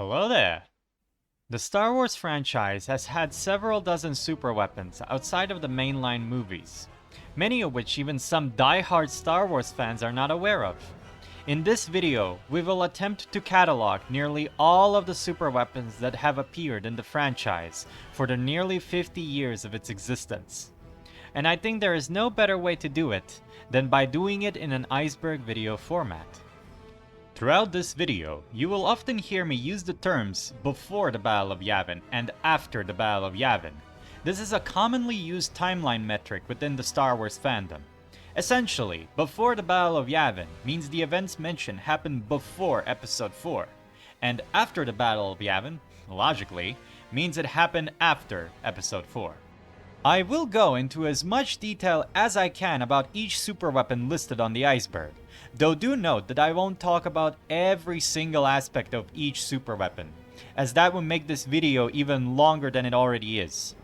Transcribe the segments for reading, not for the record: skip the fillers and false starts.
Hello there! The Star Wars franchise has had several dozen superweapons outside of the mainline movies, many of which even some die-hard Star Wars fans are not aware of. In this video, we will attempt to catalog nearly all of the superweapons that have appeared in the franchise for the nearly 50 years of its existence. And I think there is no better way to do it than by doing it in an iceberg video format. Throughout this video, you will often hear me use the terms before the Battle of Yavin and after the Battle of Yavin. This is a commonly used timeline metric within the Star Wars fandom. Essentially, before the Battle of Yavin means the events mentioned happened before Episode 4, and after the Battle of Yavin, logically, means it happened after Episode 4. I will go into as much detail as I can about each superweapon listed on the iceberg, though do note that I won't talk about every single aspect of each superweapon, as that would make this video even longer than it already is.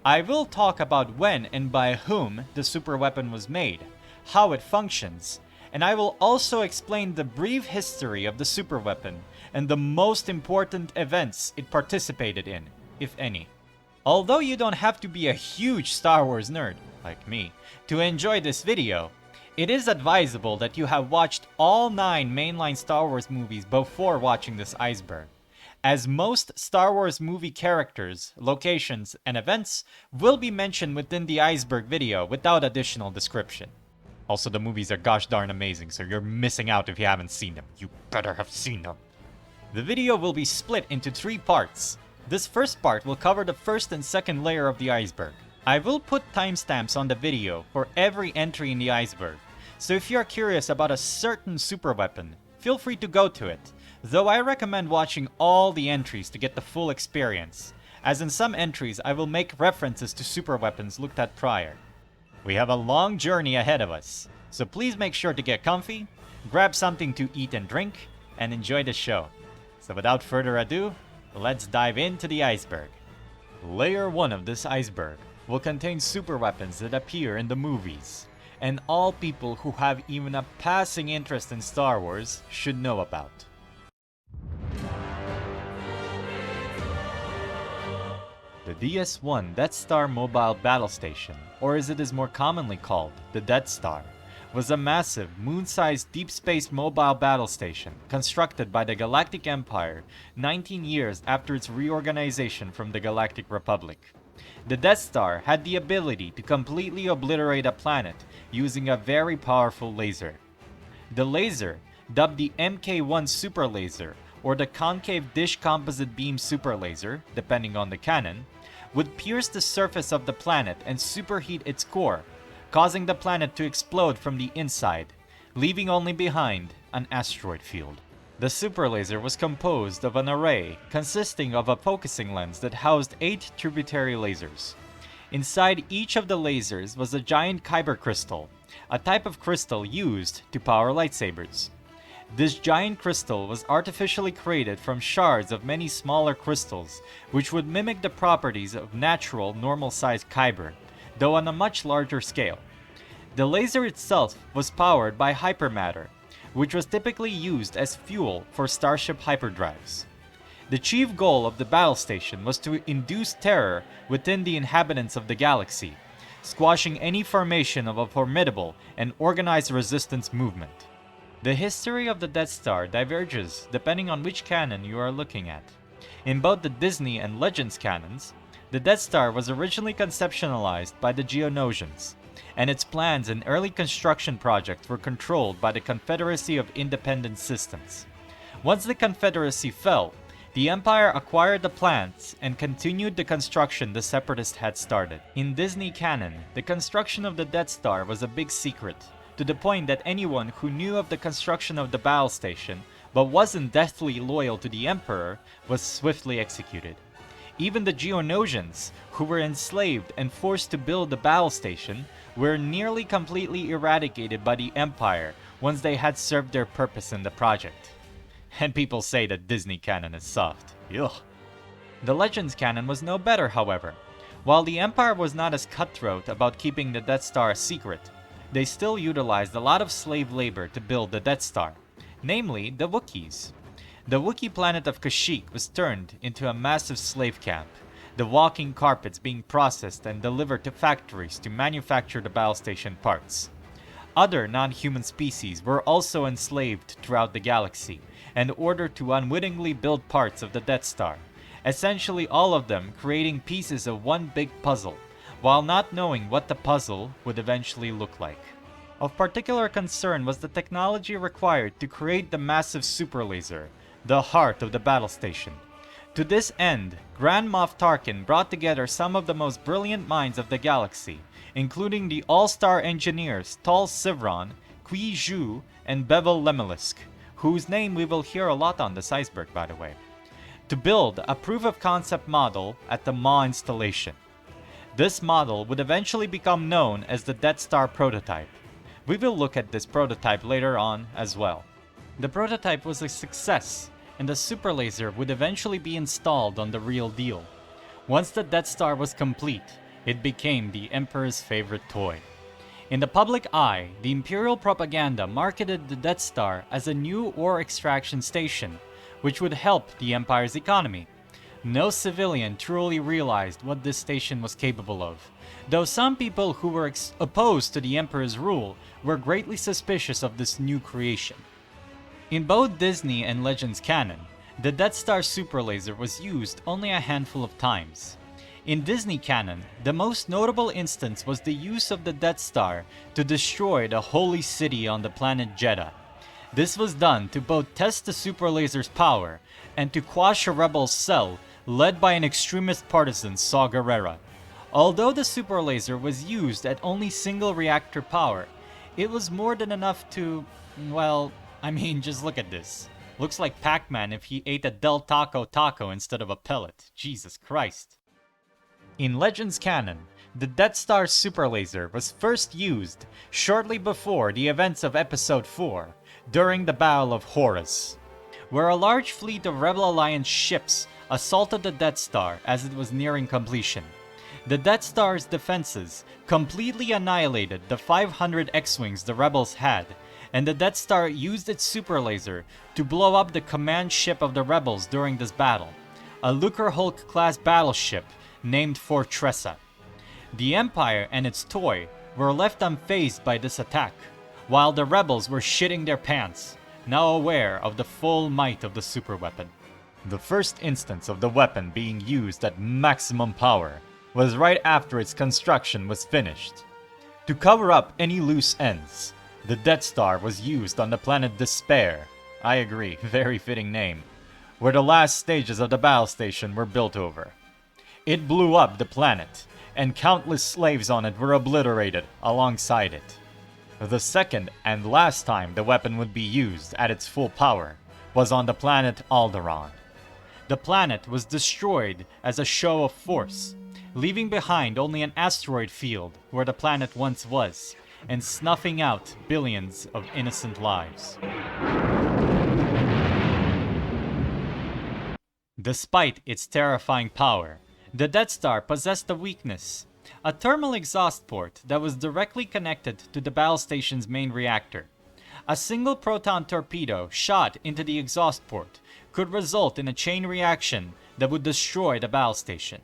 I will talk about when and by whom the superweapon was made, how it functions, and I will also explain the brief history of the superweapon and the most important events it participated in, if any. Although you don't have to be a huge Star Wars nerd, like me, to enjoy this video, it is advisable that you have watched all 9 mainline Star Wars movies before watching this iceberg, as most Star Wars movie characters, locations, and events will be mentioned within the iceberg video without additional description. Also, the movies are gosh darn amazing, so you're missing out if you haven't seen them. You better have seen them. The video will be split into 3 parts. This first part will cover the first and second layer of the iceberg. I will put timestamps on the video for every entry in the iceberg, so if you are curious about a certain superweapon, feel free to go to it, though I recommend watching all the entries to get the full experience, as in some entries I will make references to superweapons looked at prior. We have a long journey ahead of us, so please make sure to get comfy, grab something to eat and drink, and enjoy the show. So without further ado, let's dive into the iceberg. Layer 1 of this iceberg will contain superweapons that appear in the movies, and all people who have even a passing interest in Star Wars should know about. The DS-1 Death Star Mobile Battle Station, or as it is more commonly called, the Death Star, was a massive, moon-sized deep space mobile battle station constructed by the Galactic Empire 19 years after its reorganization from the Galactic Republic. The Death Star had the ability to completely obliterate a planet using a very powerful laser. The laser, dubbed the MK-1 Super Laser or the Concave Dish Composite Beam Super Laser, depending on the canon, would pierce the surface of the planet and superheat its core, causing the planet to explode from the inside, leaving only behind an asteroid field. The super laser was composed of an array consisting of a focusing lens that housed 8 tributary lasers. Inside each of the lasers was a giant kyber crystal, a type of crystal used to power lightsabers. This giant crystal was artificially created from shards of many smaller crystals, which would mimic the properties of natural, normal-sized kyber, though on a much larger scale. The laser itself was powered by hypermatter, which was typically used as fuel for starship hyperdrives. The chief goal of the battle station was to induce terror within the inhabitants of the galaxy, squashing any formation of a formidable and organized resistance movement. The history of the Death Star diverges depending on which canon you are looking at. In both the Disney and Legends canons, the Death Star was originally conceptualized by the Geonosians, and its plans and early construction projects were controlled by the Confederacy of Independent Systems. Once the Confederacy fell, the Empire acquired the plans and continued the construction the Separatists had started. In Disney canon, the construction of the Death Star was a big secret, to the point that anyone who knew of the construction of the battle station but wasn't deathly loyal to the Emperor was swiftly executed. Even the Geonosians, who were enslaved and forced to build the battle station, were nearly completely eradicated by the Empire once they had served their purpose in the project. And people say that Disney canon is soft. Ugh. The Legends canon was no better, however. While the Empire was not as cutthroat about keeping the Death Star a secret, they still utilized a lot of slave labor to build the Death Star, namely the Wookiees. the Wookiee planet of Kashyyyk was turned into a massive slave camp, the walking carpets being processed and delivered to factories to manufacture the battle station parts. Other non-human species were also enslaved throughout the galaxy and ordered to unwittingly build parts of the Death Star, essentially all of them creating pieces of one big puzzle, while not knowing what the puzzle would eventually look like. Of particular concern was the technology required to create the massive super laser, the heart of the battle station. To this end, Grand Moff Tarkin brought together some of the most brilliant minds of the galaxy, including the all-star engineers Tal Sivron, Qui Zhu, and Bevel Lemelisk, whose name we will hear a lot on this iceberg, by the way, to build a proof-of-concept model at the Maw installation. This model would eventually become known as the Death Star prototype. We will look at this prototype later on as well. The prototype was a success, and the super laser would eventually be installed on the real deal. Once the Death Star was complete, it became the Emperor's favorite toy. In the public eye, the Imperial propaganda marketed the Death Star as a new ore extraction station, which would help the Empire's economy. No civilian truly realized what this station was capable of, though some people who were opposed to the Emperor's rule were greatly suspicious of this new creation. In both Disney and Legends canon, the Death Star super laser was used only a handful of times. In Disney canon, the most notable instance was the use of the Death Star to destroy the holy city on the planet Jedha. This was done to both test the super laser's power and to quash a rebel cell led by an extremist partisan, Saw Gerrera. Although the super laser was used at only single reactor power, it was more than enough to, well, I mean, just look at this. Looks like Pac-Man if he ate a Del Taco taco instead of a pellet. Jesus Christ. In Legends canon, the Death Star super laser was first used shortly before the events of Episode 4, during the Battle of Horus, where a large fleet of Rebel Alliance ships assaulted the Death Star as it was nearing completion. The Death Star's defenses completely annihilated the 500 X-Wings the Rebels had, and the Death Star used its super laser to blow up the command ship of the Rebels during this battle, a Lucrehulk-class battleship named Fortressa. The Empire and its toy were left unfazed by this attack, while the Rebels were shitting their pants, now aware of the full might of the superweapon. The first instance of the weapon being used at maximum power was right after its construction was finished. To cover up any loose ends, the Death Star was used on the planet Despair, I agree, very fitting name, where the last stages of the battle station were built over. It blew up the planet, and countless slaves on it were obliterated alongside it. The second and last time the weapon would be used at its full power was on the planet Alderaan. The planet was destroyed as a show of force, leaving behind only an asteroid field where the planet once was, and snuffing out billions of innocent lives. Despite its terrifying power, the Death Star possessed a weakness, a thermal exhaust port that was directly connected to the battle station's main reactor. A single proton torpedo shot into the exhaust port could result in a chain reaction that would destroy the battle station.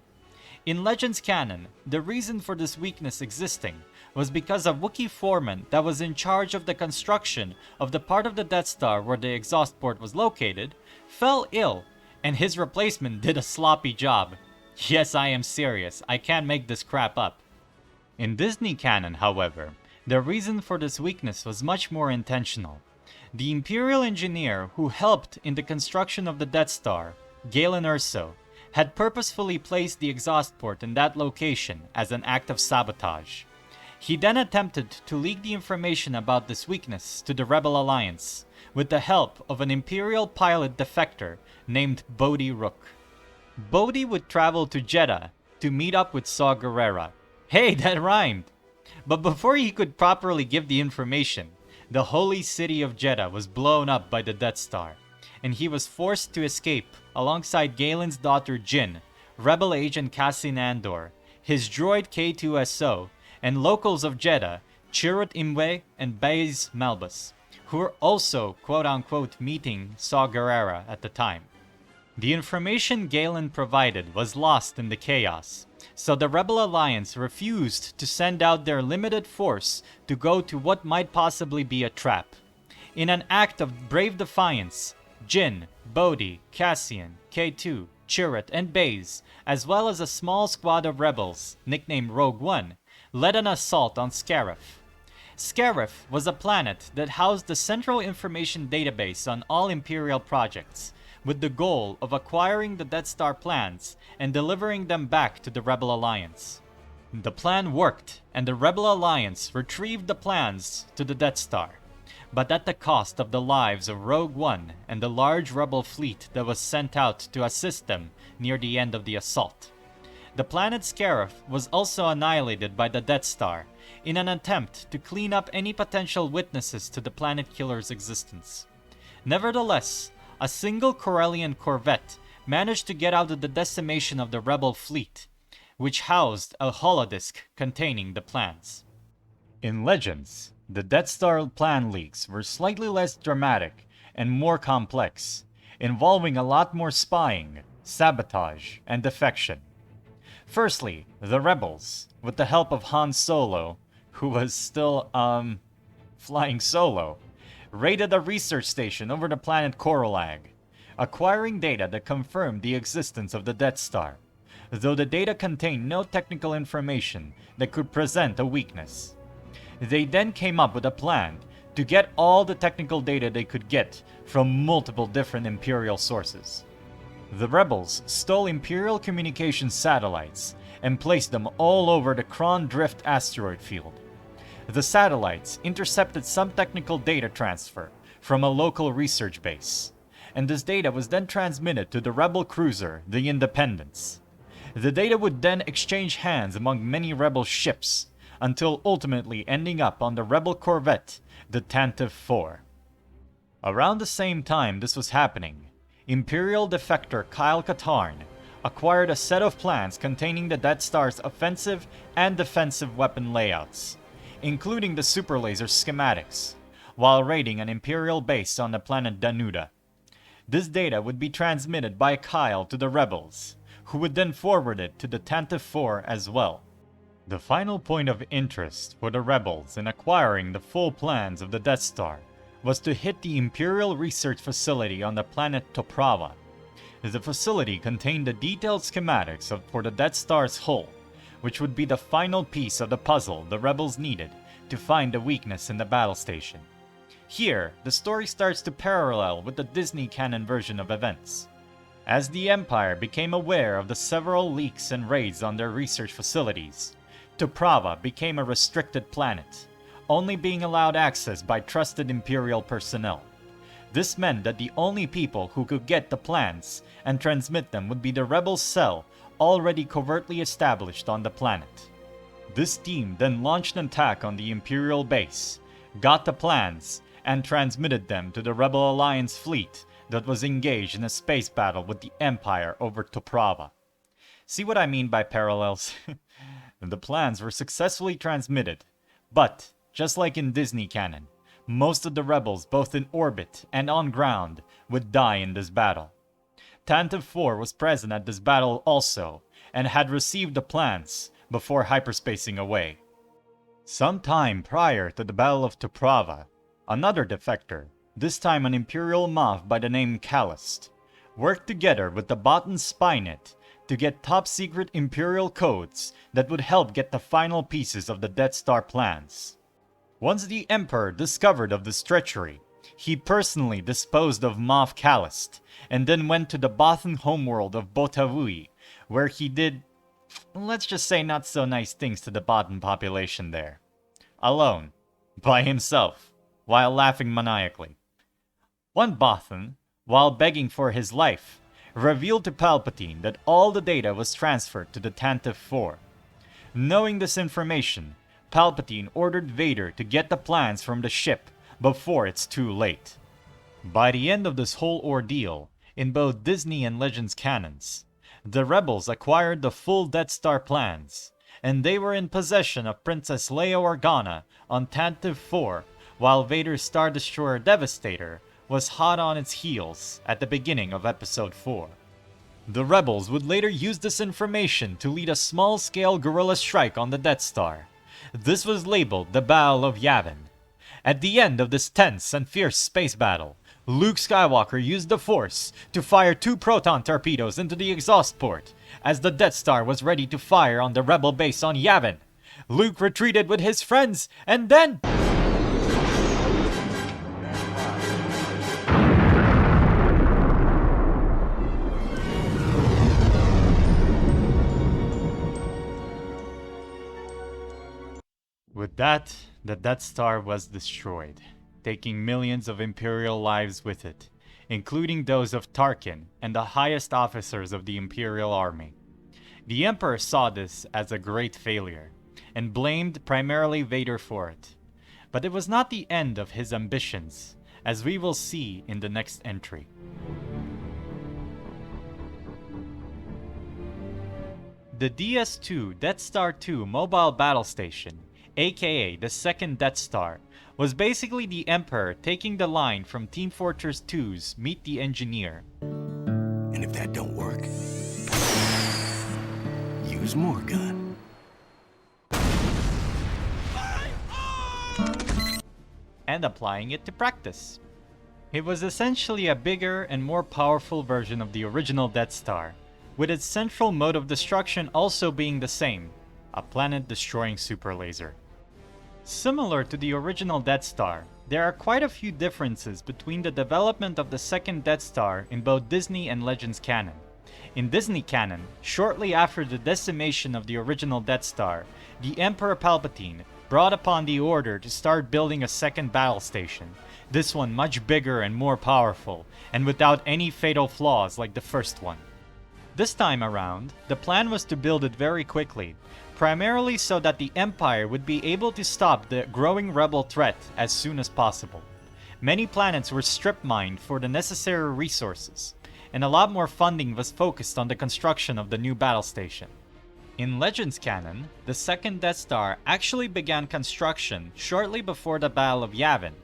In Legends canon, the reason for this weakness existing was because a Wookiee foreman that was in charge of the construction of the part of the Death Star where the exhaust port was located fell ill, and his replacement did a sloppy job. Yes, I am serious, I can't make this crap up. In Disney canon, however, the reason for this weakness was much more intentional. The Imperial engineer who helped in the construction of the Death Star, Galen Erso, had purposefully placed the exhaust port in that location as an act of sabotage. He then attempted to leak the information about this weakness to the Rebel Alliance, with the help of an Imperial pilot defector named Bodhi Rook. Bodhi would travel to Jedha to meet up with Saw Gerrera. Hey, that rhymed! But before he could properly give the information, the holy city of Jedha was blown up by the Death Star, and he was forced to escape alongside Galen's daughter Jyn, Rebel agent Cassian Andor, his droid K2SO, and locals of Jedha, Chirrut Imwe and Baze Malbus, who were also quote-unquote meeting Saw Gerrera at the time. The information Galen provided was lost in the chaos, so the Rebel Alliance refused to send out their limited force to go to what might possibly be a trap. In an act of brave defiance, Jin, Bodhi, Cassian, K2, Chirrut, and Baze, as well as a small squad of rebels, nicknamed Rogue One, led an assault on Scarif. Scarif was a planet that housed the central information database on all Imperial projects, with the goal of acquiring the Death Star plans and delivering them back to the Rebel Alliance. The plan worked, and the Rebel Alliance retrieved the plans to the Death Star, but at the cost of the lives of Rogue One and the large Rebel fleet that was sent out to assist them near the end of the assault. The planet Scarif was also annihilated by the Death Star in an attempt to clean up any potential witnesses to the planet killer's existence. Nevertheless, a single Corellian corvette managed to get out of the decimation of the Rebel fleet, which housed a holodisk containing the plans. In Legends, the Death Star plan leaks were slightly less dramatic and more complex, involving a lot more spying, sabotage, and defection. Firstly, the Rebels, with the help of Han Solo, who was still, flying solo, raided a research station over the planet Koralag, acquiring data that confirmed the existence of the Death Star, though the data contained no technical information that could present a weakness. They then came up with a plan to get all the technical data they could get from multiple different Imperial sources. The rebels stole Imperial communications satellites and placed them all over the Kron Drift asteroid field. The satellites intercepted some technical data transfer from a local research base, and this data was then transmitted to the rebel cruiser, the Independence. The data would then exchange hands among many rebel ships, until ultimately ending up on the rebel corvette, the Tantive 4. Around the same time this was happening, Imperial defector Kyle Katarn acquired a set of plans containing the Death Star's offensive and defensive weapon layouts, including the super laser schematics, while raiding an Imperial base on the planet Danuda. This data would be transmitted by Kyle to the rebels, who would then forward it to the Tantive 4 as well. The final point of interest for the rebels in acquiring the full plans of the Death Star was to hit the Imperial research facility on the planet Toprava. The facility contained the detailed schematics for the Death Star's hull, which would be the final piece of the puzzle the rebels needed to find the weakness in the battle station. Here, the story starts to parallel with the Disney canon version of events. As the Empire became aware of the several leaks and raids on their research facilities, Toprava became a restricted planet, only being allowed access by trusted Imperial personnel. This meant that the only people who could get the plans and transmit them would be the rebel cell already covertly established on the planet. This team then launched an attack on the Imperial base, got the plans, and transmitted them to the Rebel Alliance fleet that was engaged in a space battle with the Empire over Toprava. See what I mean by parallels? The plans were successfully transmitted, but, just like in Disney canon, most of the rebels both in orbit and on ground would die in this battle. Tantive 4 was present at this battle also, and had received the plans before hyperspacing away. Some time prior to the Battle of Toprava, another defector, this time an Imperial Moth by the name Callist, worked together with the Botan Spynet to get top-secret Imperial codes that would help get the final pieces of the Death Star plans. Once the Emperor discovered of this treachery, he personally disposed of Moff Callist, and then went to the Bothan homeworld of Botavui, where he did, let's just say, not so nice things to the Bothan population there. Alone, by himself, while laughing maniacally. One Bothan, while begging for his life, revealed to Palpatine that all the data was transferred to the Tantive 4. Knowing this information, Palpatine ordered Vader to get the plans from the ship before it's too late. By the end of this whole ordeal, in both Disney and Legends canons, the rebels acquired the full Death Star plans, and they were in possession of Princess Leia Organa on Tantive 4 while Vader's Star Destroyer Devastator was hot on its heels at the beginning of Episode 4. The Rebels would later use this information to lead a small-scale guerrilla strike on the Death Star. This was labeled the Battle of Yavin. At the end of this tense and fierce space battle, Luke Skywalker used the Force to fire 2 proton torpedoes into the exhaust port as the Death Star was ready to fire on the Rebel base on Yavin. Luke retreated with his friends, and then... With that, the Death Star was destroyed, taking millions of Imperial lives with it, including those of Tarkin and the highest officers of the Imperial Army. The Emperor saw this as a great failure, and blamed primarily Vader for it. But it was not the end of his ambitions, as we will see in the next entry. The DS-2 Death Star 2 mobile battle station, aka the second Death Star, was basically the Emperor taking the line from Team Fortress 2's Meet the Engineer. And if that don't work, use more gun. And applying it to practice. It was essentially a bigger and more powerful version of the original Death Star, with its central mode of destruction also being the same, a planet-destroying super laser. Similar to the original Death Star, there are quite a few differences between the development of the second Death Star in both Disney and Legends canon. In Disney canon, shortly after the decimation of the original Death Star, the Emperor Palpatine brought upon the order to start building a second battle station, this one much bigger and more powerful, and without any fatal flaws like the first one. This time around, the plan was to build it very quickly, primarily so that the Empire would be able to stop the growing rebel threat as soon as possible. Many planets were strip-mined for the necessary resources, and a lot more funding was focused on the construction of the new battle station. In Legends canon, the second Death Star actually began construction shortly before the Battle of Yavin,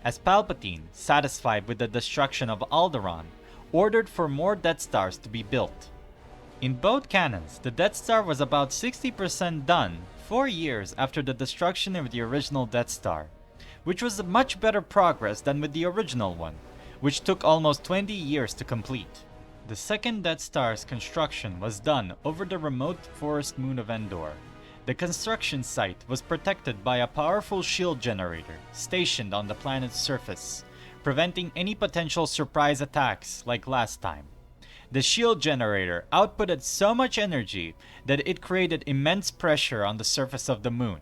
as Palpatine, satisfied with the destruction of Alderaan, ordered for more Death Stars to be built. In both canons, the Death Star was about 60% done 4 years after the destruction of the original Death Star, which was much better progress than with the original one, which took almost 20 years to complete. The second Death Star's construction was done over the remote forest moon of Endor. The construction site was protected by a powerful shield generator stationed on the planet's surface, preventing any potential surprise attacks like last time. The shield generator outputted so much energy that it created immense pressure on the surface of the moon.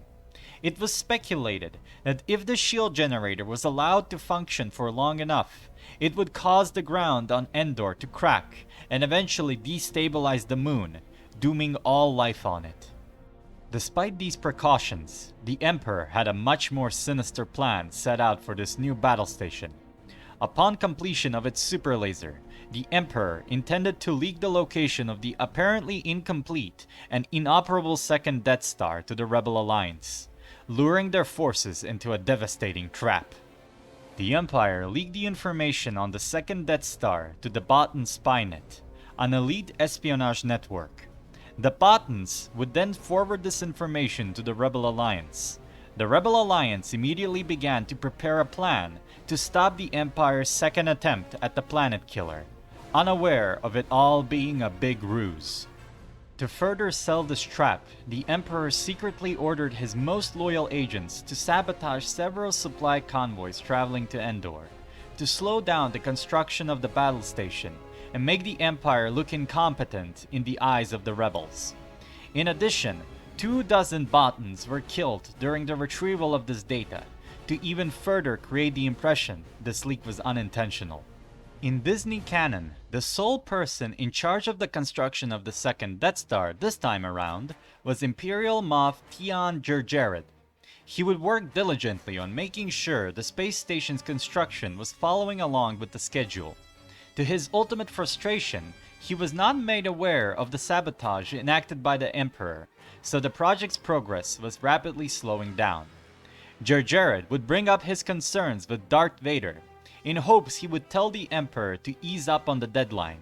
It was speculated that if the shield generator was allowed to function for long enough, it would cause the ground on Endor to crack and eventually destabilize the moon, dooming all life on it. Despite these precautions, the Emperor had a much more sinister plan set out for this new battle station. Upon completion of its super laser, the Emperor intended to leak the location of the apparently incomplete and inoperable second Death Star to the Rebel Alliance, luring their forces into a devastating trap. The Empire leaked the information on the second Death Star to the Bataan Spynet, an elite espionage network. The Baatans would then forward this information to the Rebel Alliance. The Rebel Alliance immediately began to prepare a plan to stop the Empire's second attempt at the Planet Killer, unaware of it all being a big ruse. To further sell this trap, the Emperor secretly ordered his most loyal agents to sabotage several supply convoys traveling to Endor, to slow down the construction of the battle station and make the Empire look incompetent in the eyes of the rebels. In addition, 24 Baatans were killed during the retrieval of this data, to even further create the impression this leak was unintentional. In Disney canon, the sole person in charge of the construction of the second Death Star this time around was Imperial Moff Tion Jerjerid. He would work diligently on making sure the space station's construction was following along with the schedule. To his ultimate frustration, he was not made aware of the sabotage enacted by the Emperor, so the project's progress was rapidly slowing down. Jar Jared would bring up his concerns with Darth Vader, in hopes he would tell the Emperor to ease up on the deadline.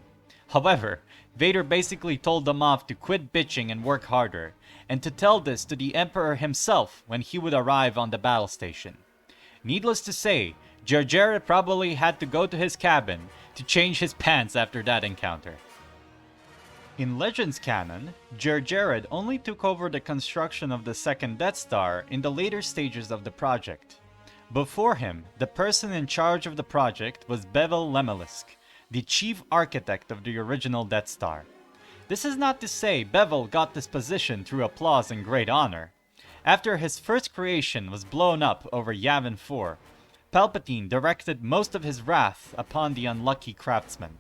However, Vader basically told them off to quit bitching and work harder, and to tell this to the Emperor himself when he would arrive on the battle station. Needless to say, Jar Jared probably had to go to his cabin to change his pants after that encounter. In Legends canon, Jar Jared only took over the construction of the second Death Star in the later stages of the project. Before him, the person in charge of the project was Bevel Lemelisk, the chief architect of the original Death Star. This is not to say Bevel got this position through applause and great honor. After his first creation was blown up over Yavin 4, Palpatine directed most of his wrath upon the unlucky craftsman.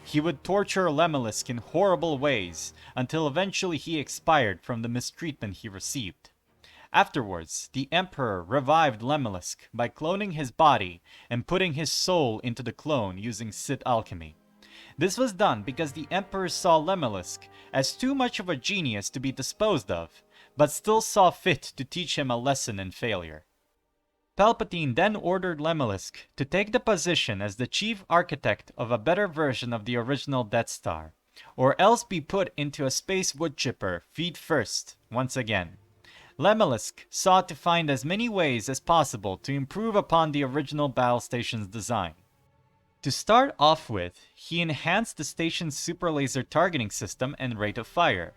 He would torture Lemelisk in horrible ways until eventually he expired from the mistreatment he received. Afterwards, the Emperor revived Lemelisk by cloning his body and putting his soul into the clone using Sith alchemy. This was done because the Emperor saw Lemelisk as too much of a genius to be disposed of, but still saw fit to teach him a lesson in failure. Palpatine then ordered Lemelisk to take the position as the chief architect of a better version of the original Death Star, or else be put into a space woodchipper feet first once again. Lemelisk sought to find as many ways as possible to improve upon the original battle station's design. To start off with, he enhanced the station's super laser targeting system and rate of fire.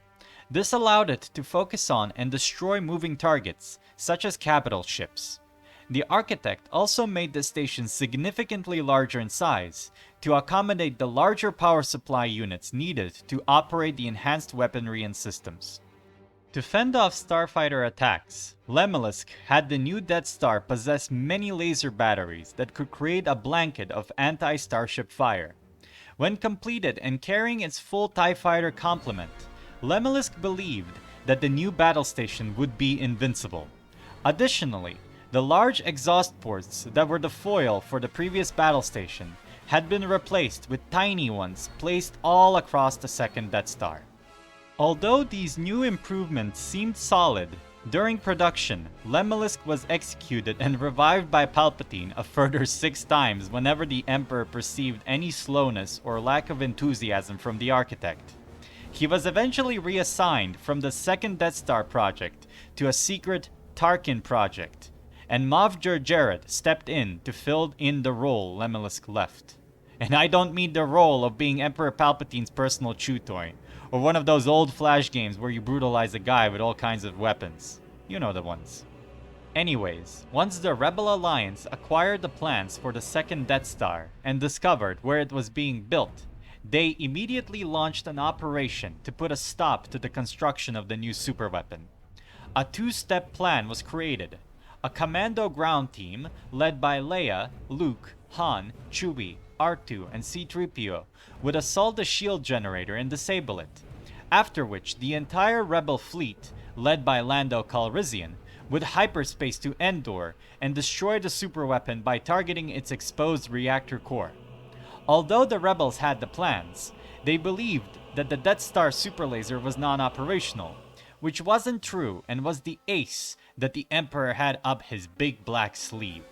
This allowed it to focus on and destroy moving targets, such as capital ships. The architect also made the station significantly larger in size, to accommodate the larger power supply units needed to operate the enhanced weaponry and systems. To fend off starfighter attacks, Lemelisk had the new Death Star possess many laser batteries that could create a blanket of anti-starship fire. When completed and carrying its full TIE fighter complement, Lemelisk believed that the new battle station would be invincible. Additionally, the large exhaust ports that were the foil for the previous battle station had been replaced with tiny ones placed all across the second Death Star. Although these new improvements seemed solid, during production, Lemelisk was executed and revived by Palpatine a further 6 times whenever the Emperor perceived any slowness or lack of enthusiasm from the architect. He was eventually reassigned from the second Death Star project to a secret Tarkin project, and Moff Jar Jared stepped in to fill in the role Lemelisk left. And I don't mean the role of being Emperor Palpatine's personal chew toy, or one of those old Flash games where you brutalize a guy with all kinds of weapons. You know the ones. Anyways, once the Rebel Alliance acquired the plans for the second Death Star and discovered where it was being built, they immediately launched an operation to put a stop to the construction of the new superweapon. A 2-step plan was created. A commando ground team led by Leia, Luke, Han, Chewie, R2, and C-3PO would assault the shield generator and disable it, after which the entire Rebel fleet, led by Lando Calrissian, would hyperspace to Endor and destroy the superweapon by targeting its exposed reactor core. Although the Rebels had the plans, they believed that the Death Star superlaser was non-operational, which wasn't true and was the ace that the Emperor had up his big black sleeve.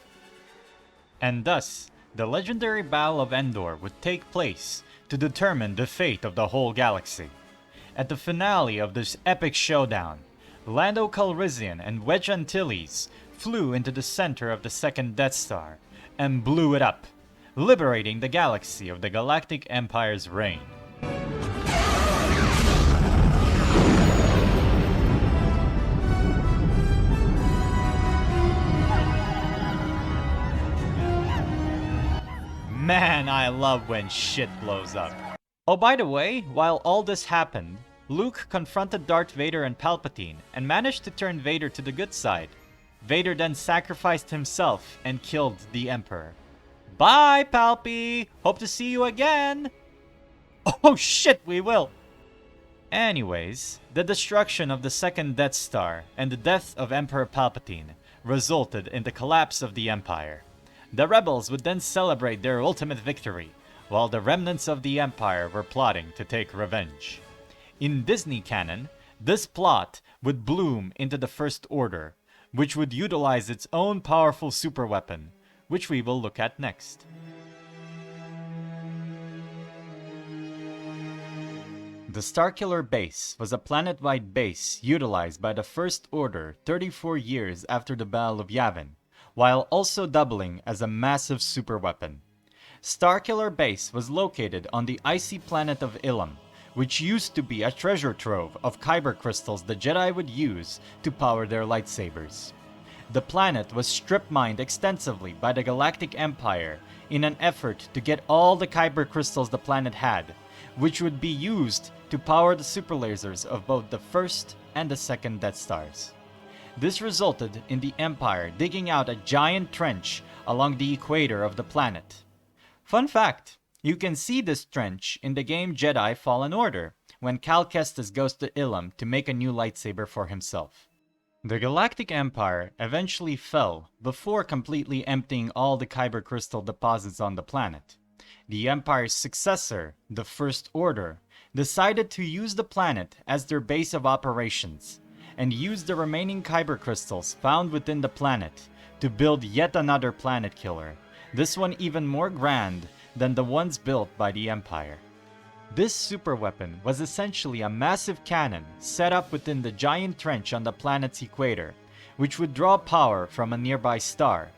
And thus, the legendary Battle of Endor would take place to determine the fate of the whole galaxy. At the finale of this epic showdown, Lando Calrissian and Wedge Antilles flew into the center of the second Death Star and blew it up, liberating the galaxy of the Galactic Empire's reign. Man, I love when shit blows up. Oh, by the way, while all this happened, Luke confronted Darth Vader and Palpatine and managed to turn Vader to the good side. Vader then sacrificed himself and killed the Emperor. Bye, Palpy! Hope to see you again! Oh shit, we will! Anyways, the destruction of the second Death Star and the death of Emperor Palpatine resulted in the collapse of the Empire. The rebels would then celebrate their ultimate victory, while the remnants of the Empire were plotting to take revenge. In Disney canon, this plot would bloom into the First Order, which would utilize its own powerful superweapon, which we will look at next. The Starkiller Base was a planet-wide base utilized by the First Order 34 years after the Battle of Yavin, while also doubling as a massive superweapon. Starkiller Base was located on the icy planet of Ilum, which used to be a treasure trove of kyber crystals the Jedi would use to power their lightsabers. The planet was strip-mined extensively by the Galactic Empire in an effort to get all the kyber crystals the planet had, which would be used to power the super lasers of both the first and the second Death Stars. This resulted in the Empire digging out a giant trench along the equator of the planet. Fun fact, you can see this trench in the game Jedi Fallen Order, when Cal Kestis goes to Ilum to make a new lightsaber for himself. The Galactic Empire eventually fell before completely emptying all the kyber crystal deposits on the planet. The Empire's successor, the First Order, decided to use the planet as their base of operations, and use the remaining kyber crystals found within the planet to build yet another planet killer, this one even more grand than the ones built by the Empire. This superweapon was essentially a massive cannon set up within the giant trench on the planet's equator, which would draw power from a nearby star.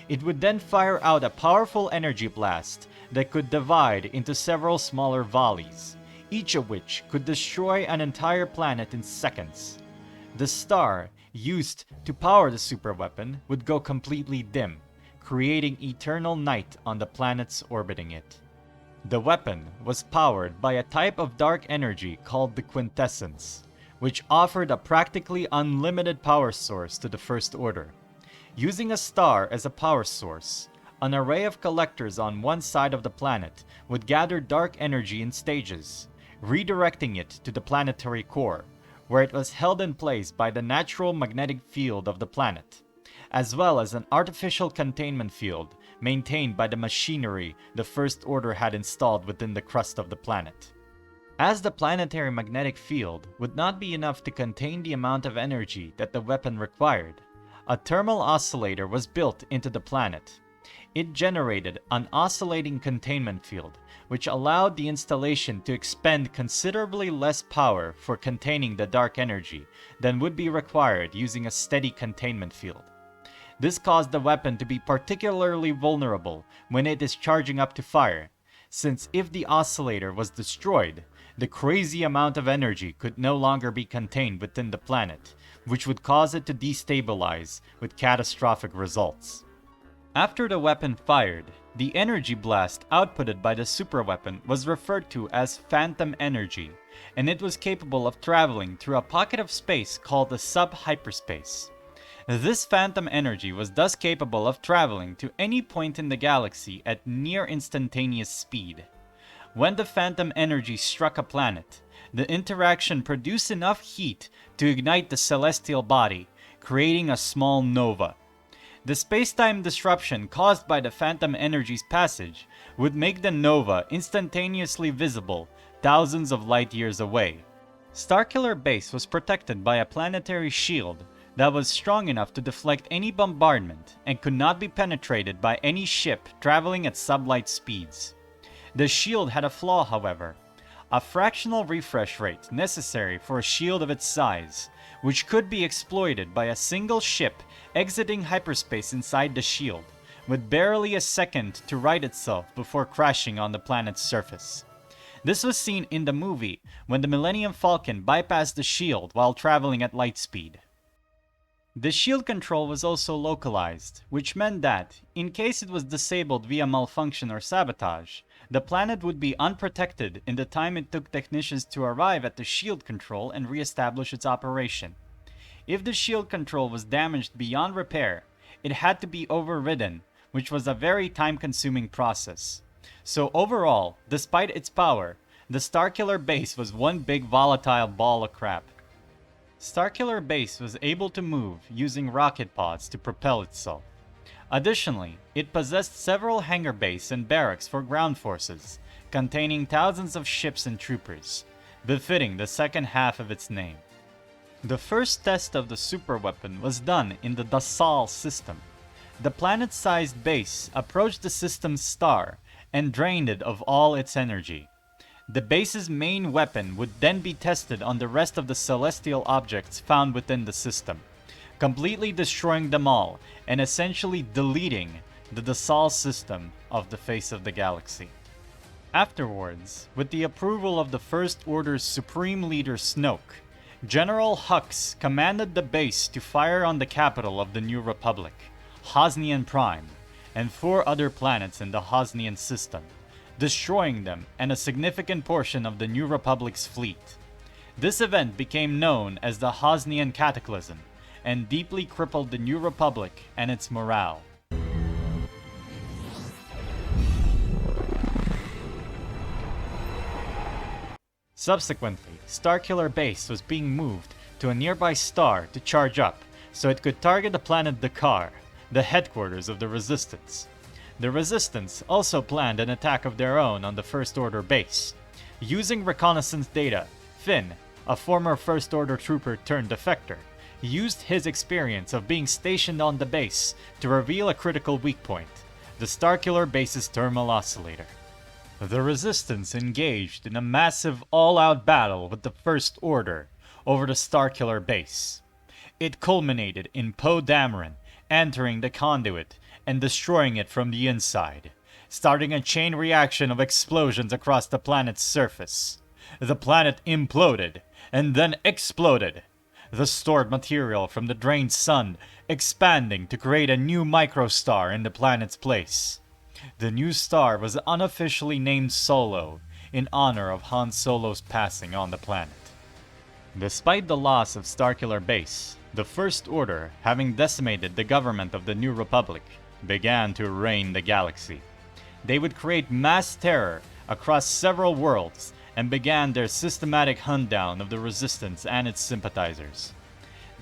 It would then fire out a powerful energy blast that could divide into several smaller volleys, each of which could destroy an entire planet in seconds. The star used to power the superweapon would go completely dim, creating eternal night on the planets orbiting it. The weapon was powered by a type of dark energy called the Quintessence, which offered a practically unlimited power source to the First Order. Using a star as a power source, an array of collectors on one side of the planet would gather dark energy in stages, redirecting it to the planetary core, where it was held in place by the natural magnetic field of the planet, as well as an artificial containment field maintained by the machinery the First Order had installed within the crust of the planet. As the planetary magnetic field would not be enough to contain the amount of energy that the weapon required, a thermal oscillator was built into the planet. It generated an oscillating containment field, which allowed the installation to expend considerably less power for containing the dark energy than would be required using a steady containment field. This caused the weapon to be particularly vulnerable when it is charging up to fire, since if the oscillator was destroyed, the crazy amount of energy could no longer be contained within the planet, which would cause it to destabilize with catastrophic results. After the weapon fired, the energy blast outputted by the superweapon was referred to as phantom energy, and it was capable of traveling through a pocket of space called a sub-hyperspace. This phantom energy was thus capable of traveling to any point in the galaxy at near instantaneous speed. When the phantom energy struck a planet, the interaction produced enough heat to ignite the celestial body, creating a small nova. The space-time disruption caused by the phantom energy's passage would make the nova instantaneously visible thousands of light years away. Starkiller Base was protected by a planetary shield that was strong enough to deflect any bombardment and could not be penetrated by any ship traveling at sublight speeds. The shield had a flaw, however, a fractional refresh rate necessary for a shield of its size, which could be exploited by a single ship exiting hyperspace inside the shield, with barely a second to right itself before crashing on the planet's surface. This was seen in the movie when the Millennium Falcon bypassed the shield while traveling at light speed. The shield control was also localized, which meant that, in case it was disabled via malfunction or sabotage, the planet would be unprotected in the time it took technicians to arrive at the shield control and re-establish its operation. If the shield control was damaged beyond repair, it had to be overridden, which was a very time-consuming process. So overall, despite its power, the Starkiller Base was one big volatile ball of crap. Starkiller Base was able to move using rocket pods to propel itself. Additionally, it possessed several hangar bays and barracks for ground forces, containing thousands of ships and troopers, befitting the second half of its name. The first test of the superweapon was done in the Dassault system. The planet-sized base approached the system's star and drained it of all its energy. The base's main weapon would then be tested on the rest of the celestial objects found within the system, completely destroying them all and essentially deleting the Dassault system off the face of the galaxy. Afterwards, with the approval of the First Order's Supreme Leader Snoke, General Hux commanded the base to fire on the capital of the New Republic, Hosnian Prime, and 4 other planets in the Hosnian system, destroying them and a significant portion of the New Republic's fleet. This event became known as the Hosnian Cataclysm, and deeply crippled the New Republic and its morale. Subsequently, Starkiller Base was being moved to a nearby star to charge up, so it could target the planet Dakar, the headquarters of the Resistance. The Resistance also planned an attack of their own on the First Order base. Using reconnaissance data, Finn, a former First Order trooper turned defector, used his experience of being stationed on the base to reveal a critical weak point, the Starkiller Base's thermal oscillator. The Resistance engaged in a massive all-out battle with the First Order over the Starkiller Base. It culminated in Poe Dameron entering the conduit and destroying it from the inside, starting a chain reaction of explosions across the planet's surface. The planet imploded and then exploded, the stored material from the drained sun expanding to create a new microstar in the planet's place. The new star was unofficially named Solo, in honor of Han Solo's passing on the planet. Despite the loss of Starkiller Base, the First Order, having decimated the government of the New Republic, began to reign the galaxy. They would create mass terror across several worlds and began their systematic hunt down of the Resistance and its sympathizers.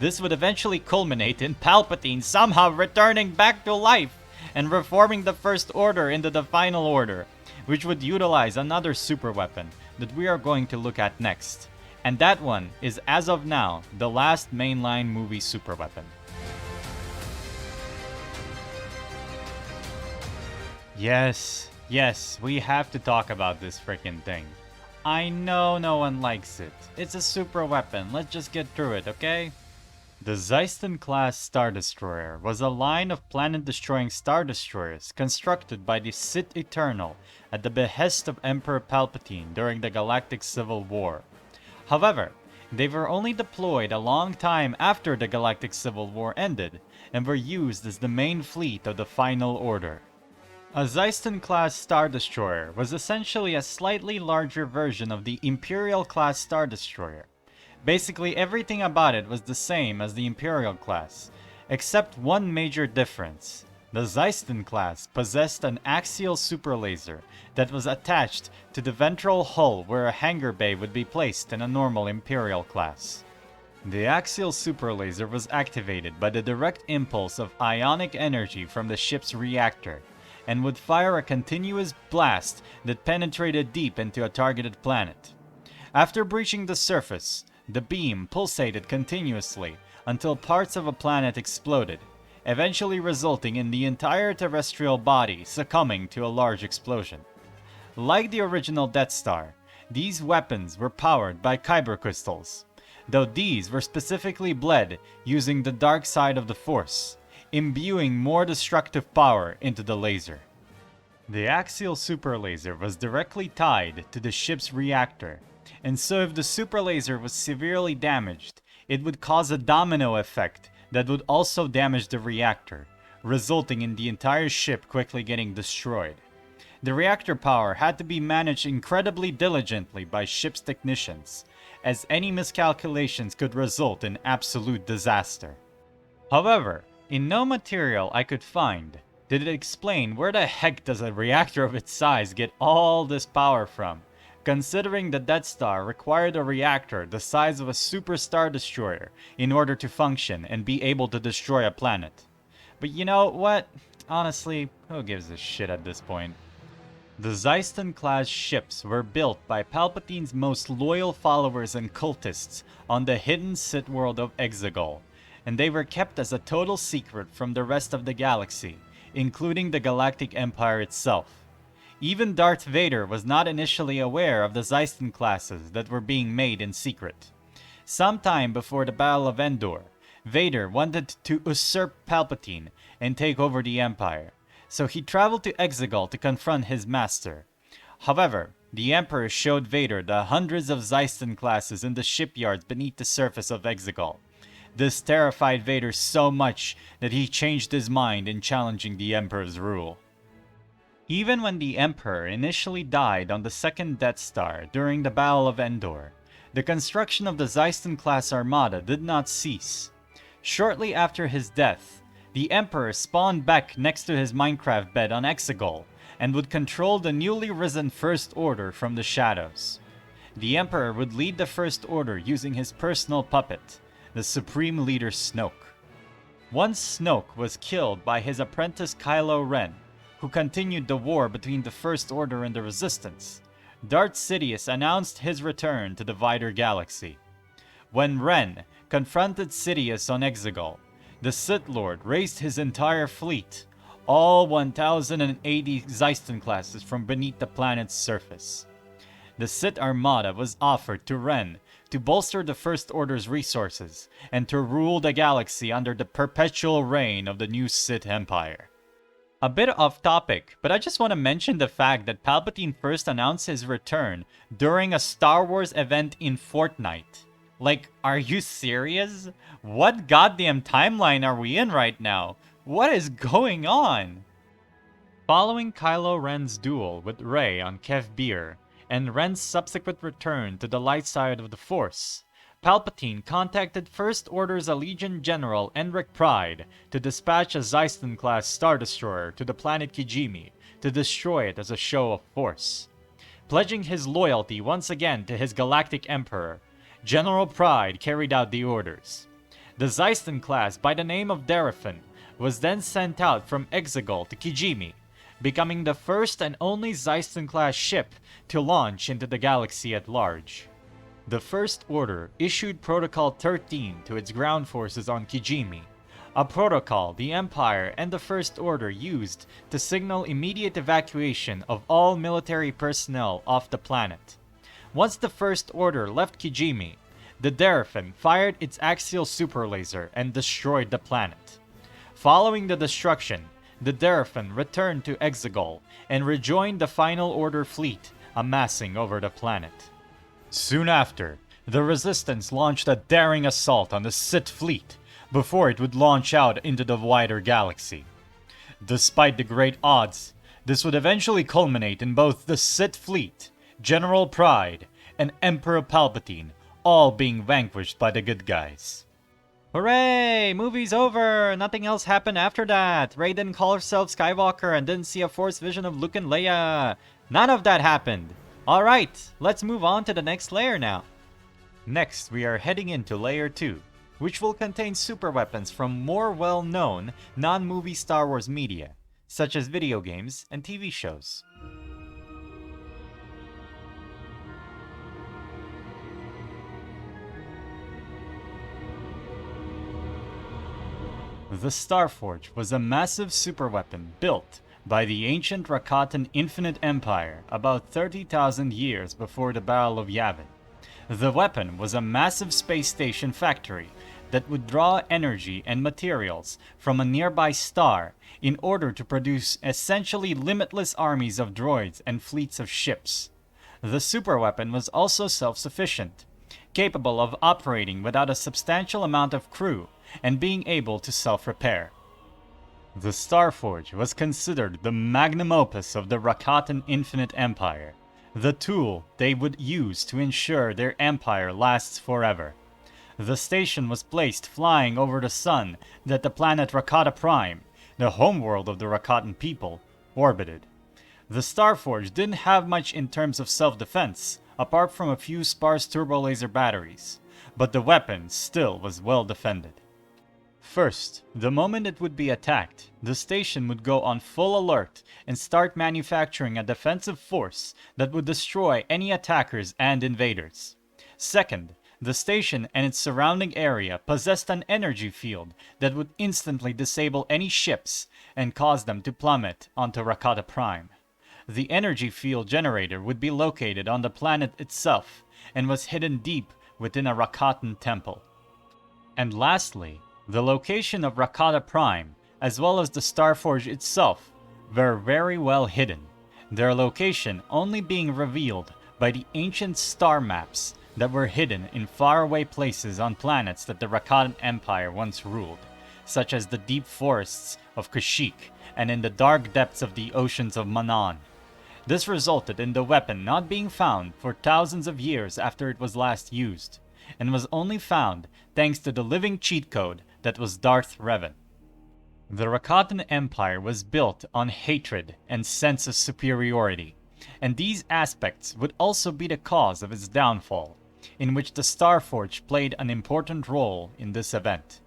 This would eventually culminate in Palpatine somehow returning back to life and reforming the First Order into the Final Order, which would utilize another superweapon that we are going to look at next. And that one is, as of now, the last mainline movie superweapon. Yes, we have to talk about this freaking thing. I know no one likes it. It's a superweapon, let's just get through it, okay? The Xyston-Class Star Destroyer was a line of planet-destroying Star Destroyers constructed by the Sith Eternal at the behest of Emperor Palpatine during the Galactic Civil War. However, they were only deployed a long time after the Galactic Civil War ended, and were used as the main fleet of the Final Order. A Xyston-Class Star Destroyer was essentially a slightly larger version of the Imperial-class Star Destroyer. Basically, everything about it was the same as the Imperial class, except one major difference. The Xyston-Class possessed an axial superlaser that was attached to the ventral hull where a hangar bay would be placed in a normal Imperial class. The axial superlaser was activated by the direct impulse of ionic energy from the ship's reactor, and would fire a continuous blast that penetrated deep into a targeted planet. After breaching the surface, the beam pulsated continuously until parts of a planet exploded, eventually resulting in the entire terrestrial body succumbing to a large explosion. Like the original Death Star, these weapons were powered by kyber crystals, though these were specifically bled using the dark side of the Force, imbuing more destructive power into the laser. The axial superlaser was directly tied to the ship's reactor, and so if the superlaser was severely damaged, it would cause a domino effect that would also damage the reactor, resulting in the entire ship quickly getting destroyed. The reactor power had to be managed incredibly diligently by ship's technicians, as any miscalculations could result in absolute disaster. However, in no material I could find did it explain where the heck does a reactor of its size get all this power from, considering the Death Star required a reactor the size of a super star destroyer in order to function and be able to destroy a planet. But you know what? Honestly, who gives a shit at this point? The Xyston-Class ships were built by Palpatine's most loyal followers and cultists on the hidden Sith world of Exegol, and they were kept as a total secret from the rest of the galaxy, including the Galactic Empire itself. Even Darth Vader was not initially aware of the Xyston classes that were being made in secret. Sometime before the Battle of Endor, Vader wanted to usurp Palpatine and take over the Empire, so he traveled to Exegol to confront his master. However, the Emperor showed Vader the hundreds of Xyston classes in the shipyards beneath the surface of Exegol. This terrified Vader so much that he changed his mind in challenging the Emperor's rule. Even when the Emperor initially died on the second Death Star during the Battle of Endor, the construction of the Xyston-class armada did not cease. Shortly after his death, the Emperor spawned back next to his Minecraft bed on Exegol and would control the newly risen First Order from the shadows. The Emperor would lead the First Order using his personal puppet, the Supreme Leader Snoke. Once Snoke was killed by his apprentice Kylo Ren, who continued the war between the First Order and the Resistance, Darth Sidious announced his return to the wider galaxy. When Ren confronted Sidious on Exegol, the Sith Lord raised his entire fleet, all 1,080 Xyston classes, from beneath the planet's surface. The Sith Armada was offered to Ren to bolster the First Order's resources and to rule the galaxy under the perpetual reign of the new Sith Empire. A bit off topic, but I just want to mention the fact that Palpatine first announced his return during a Star Wars event in Fortnite. Like, are you serious? What goddamn timeline are we in right now? What is going on? Following Kylo Ren's duel with Rey on Kev Bir, and Ren's subsequent return to the light side of the Force, Palpatine contacted First Order's Allegiant General Enric Pride to dispatch a Xyston-class Star Destroyer to the planet Kijimi to destroy it as a show of force. Pledging his loyalty once again to his Galactic Emperor, General Pride carried out the orders. The Xyston-class by the name of Daraphan was then sent out from Exegol to Kijimi, becoming the first and only Xyston-class ship to launch into the galaxy at large. The First Order issued Protocol 13 to its ground forces on Kijimi, a protocol the Empire and the First Order used to signal immediate evacuation of all military personnel off the planet. Once the First Order left Kijimi, the Daraphan fired its axial super laser and destroyed the planet. Following the destruction, the Daraphan returned to Exegol and rejoined the Final Order fleet amassing over the planet. Soon after, the Resistance launched a daring assault on the Sith fleet before it would launch out into the wider galaxy. Despite the great odds, this would eventually culminate in both the Sith fleet, General Pride, and Emperor Palpatine all being vanquished by the good guys. Hooray! Movie's over! Nothing else happened after that. Rey didn't call herself Skywalker and didn't see a Force vision of Luke and Leia. None of that happened. Alright, let's move on to the next layer now. Next, we are heading into Layer 2, which will contain superweapons from more well-known, non-movie Star Wars media, such as video games and TV shows. The Starforge was a massive superweapon built by the ancient Rakghouls Infinite Empire about 30,000 years before the Battle of Yavin. The weapon was a massive space station factory that would draw energy and materials from a nearby star in order to produce essentially limitless armies of droids and fleets of ships. The superweapon was also self-sufficient, capable of operating without a substantial amount of crew and being able to self-repair. The Starforge was considered the magnum opus of the Rakghouls Infinite Empire, the tool they would use to ensure their empire lasts forever. The station was placed flying over the sun that the planet Rakata Prime, the homeworld of the Rakghouls people, orbited. The Starforge didn't have much in terms of self-defense, apart from a few sparse turbo laser batteries, but the weapon still was well defended. First, the moment it would be attacked, the station would go on full alert and start manufacturing a defensive force that would destroy any attackers and invaders. Second, the station and its surrounding area possessed an energy field that would instantly disable any ships and cause them to plummet onto Rakata Prime. The energy field generator would be located on the planet itself and was hidden deep within a Rakatan temple. And lastly, the location of Rakata Prime, as well as the Starforge itself, were very well hidden, their location only being revealed by the ancient star maps that were hidden in faraway places on planets that the Rakatan Empire once ruled, such as the deep forests of Kashyyyk and in the dark depths of the oceans of Manan. This resulted in the weapon not being found for thousands of years after it was last used, and was only found thanks to the living cheat code that was Darth Revan. The Rakatan Empire was built on hatred and sense of superiority, and these aspects would also be the cause of its downfall, in which the Starforge played an important role in this event.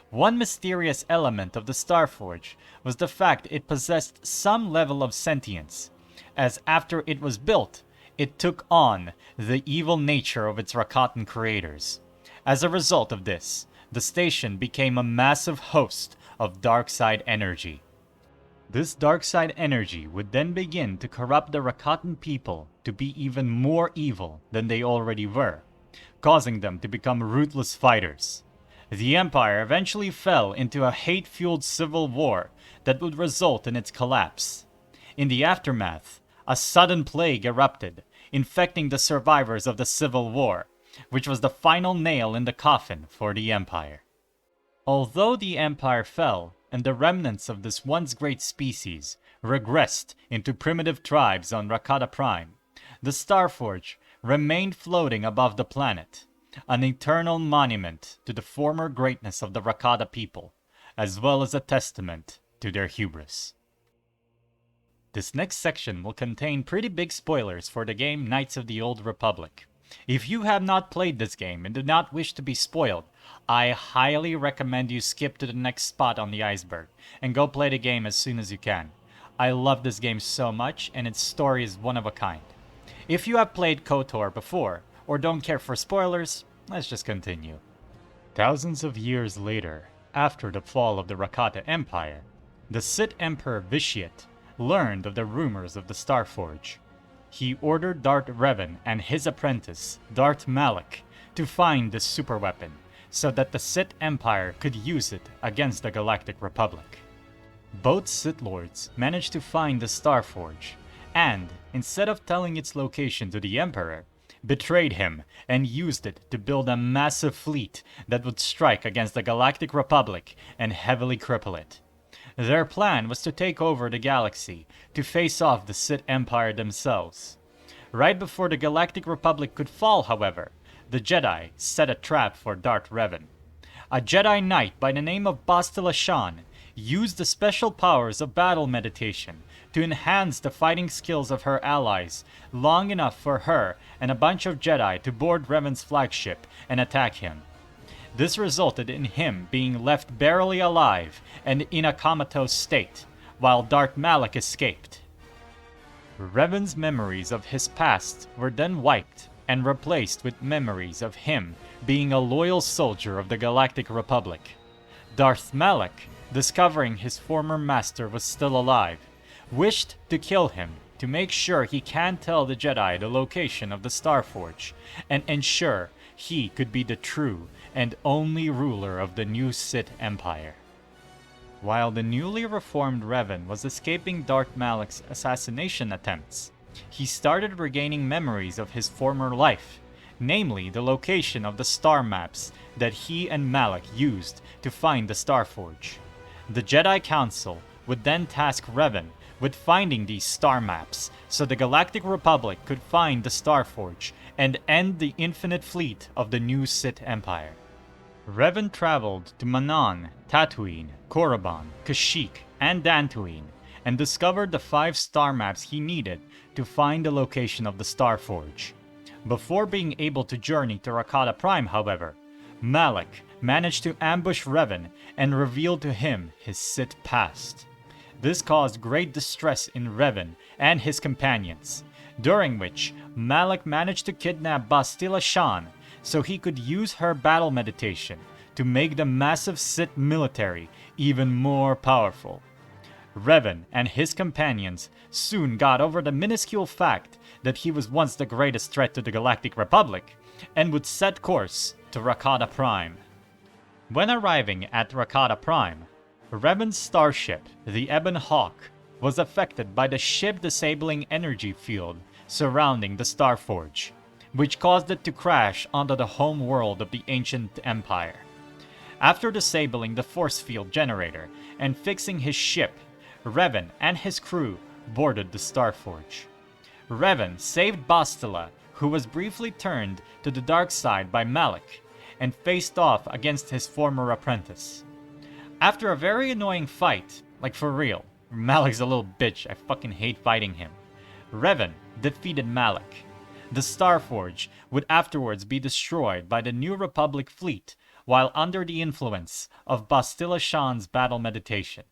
One mysterious element of the Starforge was the fact it possessed some level of sentience, as after it was built, it took on the evil nature of its Rakatan creators. As a result of this, the station became a massive host of dark side energy. This dark side energy would then begin to corrupt the Rakatan people to be even more evil than they already were, causing them to become ruthless fighters. The Empire eventually fell into a hate-fueled civil war that would result in its collapse. In the aftermath, a sudden plague erupted, infecting the survivors of the Civil War, which was the final nail in the coffin for the Empire. Although the Empire fell, and the remnants of this once great species regressed into primitive tribes on Rakata Prime, the Starforge remained floating above the planet, an eternal monument to the former greatness of the Rakata people, as well as a testament to their hubris. This next section will contain pretty big spoilers for the game Knights of the Old Republic. If you have not played this game and do not wish to be spoiled, I highly recommend you skip to the next spot on the iceberg and go play the game as soon as you can. I love this game so much, and its story is one of a kind. If you have played KOTOR before, or don't care for spoilers, let's just continue. Thousands of years later, after the fall of the Rakata Empire, the Sith Emperor Vitiate learned of the rumors of the Starforge. He ordered Darth Revan and his apprentice, Darth Malak, to find the superweapon, so that the Sith Empire could use it against the Galactic Republic. Both Sith Lords managed to find the Starforge, and, instead of telling its location to the Emperor, betrayed him and used it to build a massive fleet that would strike against the Galactic Republic and heavily cripple it. Their plan was to take over the galaxy to face off the Sith Empire themselves. Right before the Galactic Republic could fall, however, the Jedi set a trap for Darth Revan. A Jedi Knight by the name of Bastila Shan used the special powers of battle meditation to enhance the fighting skills of her allies long enough for her and a bunch of Jedi to board Revan's flagship and attack him. This resulted in him being left barely alive and in a comatose state, while Darth Malak escaped. Revan's memories of his past were then wiped and replaced with memories of him being a loyal soldier of the Galactic Republic. Darth Malak, discovering his former master was still alive, wished to kill him to make sure he can't tell the Jedi the location of the Starforge and ensure he could be the true and only ruler of the new Sith Empire. While the newly reformed Revan was escaping Darth Malak's assassination attempts, he started regaining memories of his former life, namely the location of the star maps that he and Malak used to find the Starforge. The Jedi Council would then task Revan with finding these star maps so the Galactic Republic could find the Starforge and end the infinite fleet of the new Sith Empire. Revan traveled to Manan, Tatooine, Korriban, Kashyyyk, and Dantooine, and discovered the 5 star maps he needed to find the location of the Starforge. Before being able to journey to Rakata Prime, however, Malak managed to ambush Revan and reveal to him his Sith past. This caused great distress in Revan and his companions, during which Malak managed to kidnap Bastila Shan so he could use her battle meditation to make the massive Sith military even more powerful. Revan and his companions soon got over the minuscule fact that he was once the greatest threat to the Galactic Republic and would set course to Rakata Prime. When arriving at Rakata Prime, Revan's starship, the Ebon Hawk, was affected by the ship-disabling energy field surrounding the Starforge, which caused it to crash onto the home world of the ancient empire. After disabling the force field generator and fixing his ship, Revan and his crew boarded the Starforge. Revan saved Bastila, who was briefly turned to the dark side by Malak, and faced off against his former apprentice. After a very annoying fight, like for real, Malak's a little bitch, I fucking hate fighting him, Revan defeated Malak. The Starforge would afterwards be destroyed by the New Republic fleet while under the influence of Bastila Shan's battle meditation.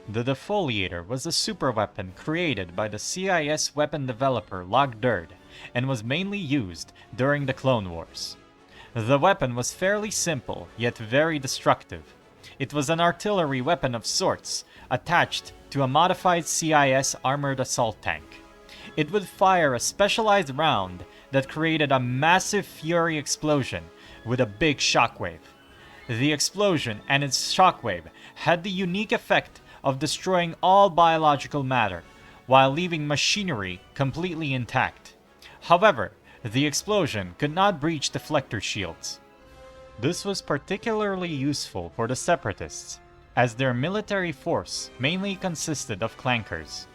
The Defoliator was a superweapon created by the CIS weapon developer Rakghouls and was mainly used during the Clone Wars. The weapon was fairly simple, yet very destructive. It was an artillery weapon of sorts, attached to a modified CIS armored assault tank. It would fire a specialized round that created a massive fury explosion with a big shockwave. The explosion and its shockwave had the unique effect of destroying all biological matter, while leaving machinery completely intact. However, the explosion could not breach deflector shields. This was particularly useful for the Separatists, as their military force mainly consisted of clankers.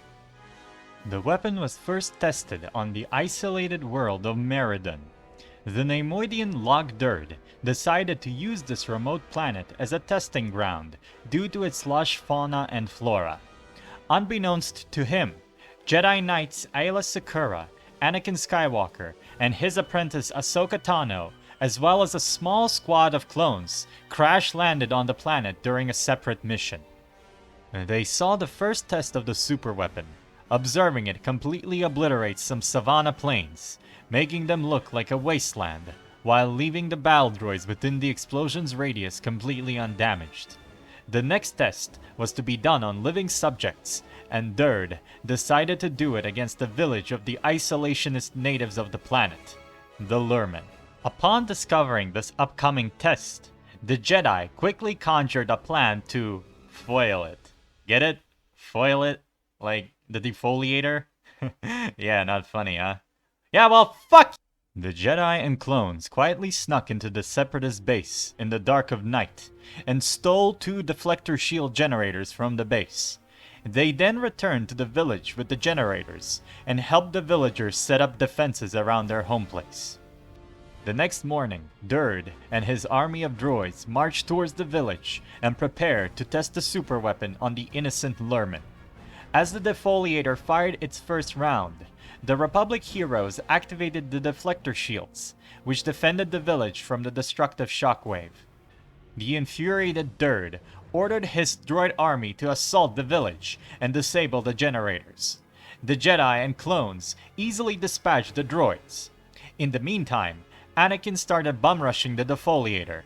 The weapon was first tested on the isolated world of Meridian. The Neimoidian Rakghouls decided to use this remote planet as a testing ground due to its lush fauna and flora. Unbeknownst to him, Jedi Knights Aayla Secura, Anakin Skywalker, and his apprentice Ahsoka Tano, as well as a small squad of clones, crash-landed on the planet during a separate mission. They saw the first test of the superweapon. Observing it completely obliterate some savanna plains, making them look like a wasteland, while leaving the battle droids within the explosion's radius completely undamaged. The next test was to be done on living subjects, and Durd decided to do it against the village of the isolationist natives of the planet, the Lurmen. Upon discovering this upcoming test, the Jedi quickly conjured a plan to foil it. Get it? Foil it? Like the Defoliator? Yeah, not funny, huh? Yeah, well, fuck! The Jedi and clones quietly snuck into the Separatist base in the dark of night and stole 2 deflector shield generators from the base. They then returned to the village with the generators and helped the villagers set up defenses around their home place. The next morning, Durd and his army of droids marched towards the village and prepared to test the superweapon on the innocent Lurmen. As the Defoliator fired its first round, the Republic heroes activated the deflector shields, which defended the village from the destructive shockwave. The infuriated Durd ordered his droid army to assault the village and disable the generators. The Jedi and clones easily dispatched the droids. In the meantime, Anakin started bum-rushing the Defoliator.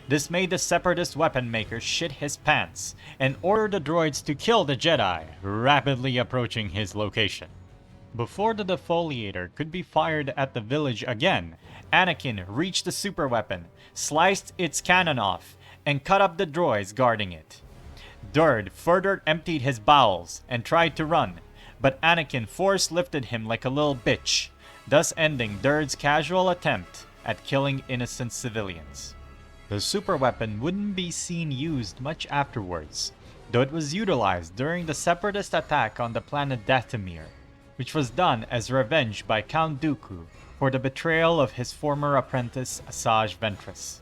This made the Separatist weapon maker shit his pants and ordered the droids to kill the Jedi, rapidly approaching his location. Before the Defoliator could be fired at the village again, Anakin reached the superweapon, sliced its cannon off, and cut up the droids guarding it. Durd further emptied his bowels and tried to run, but Anakin force-lifted him like a little bitch, thus ending Durd's casual attempt at killing innocent civilians. The superweapon wouldn't be seen used much afterwards, though it was utilized during the Separatist attack on the planet Dathomir. which was done as revenge by Count Dooku for the betrayal of his former apprentice Asajj Ventress.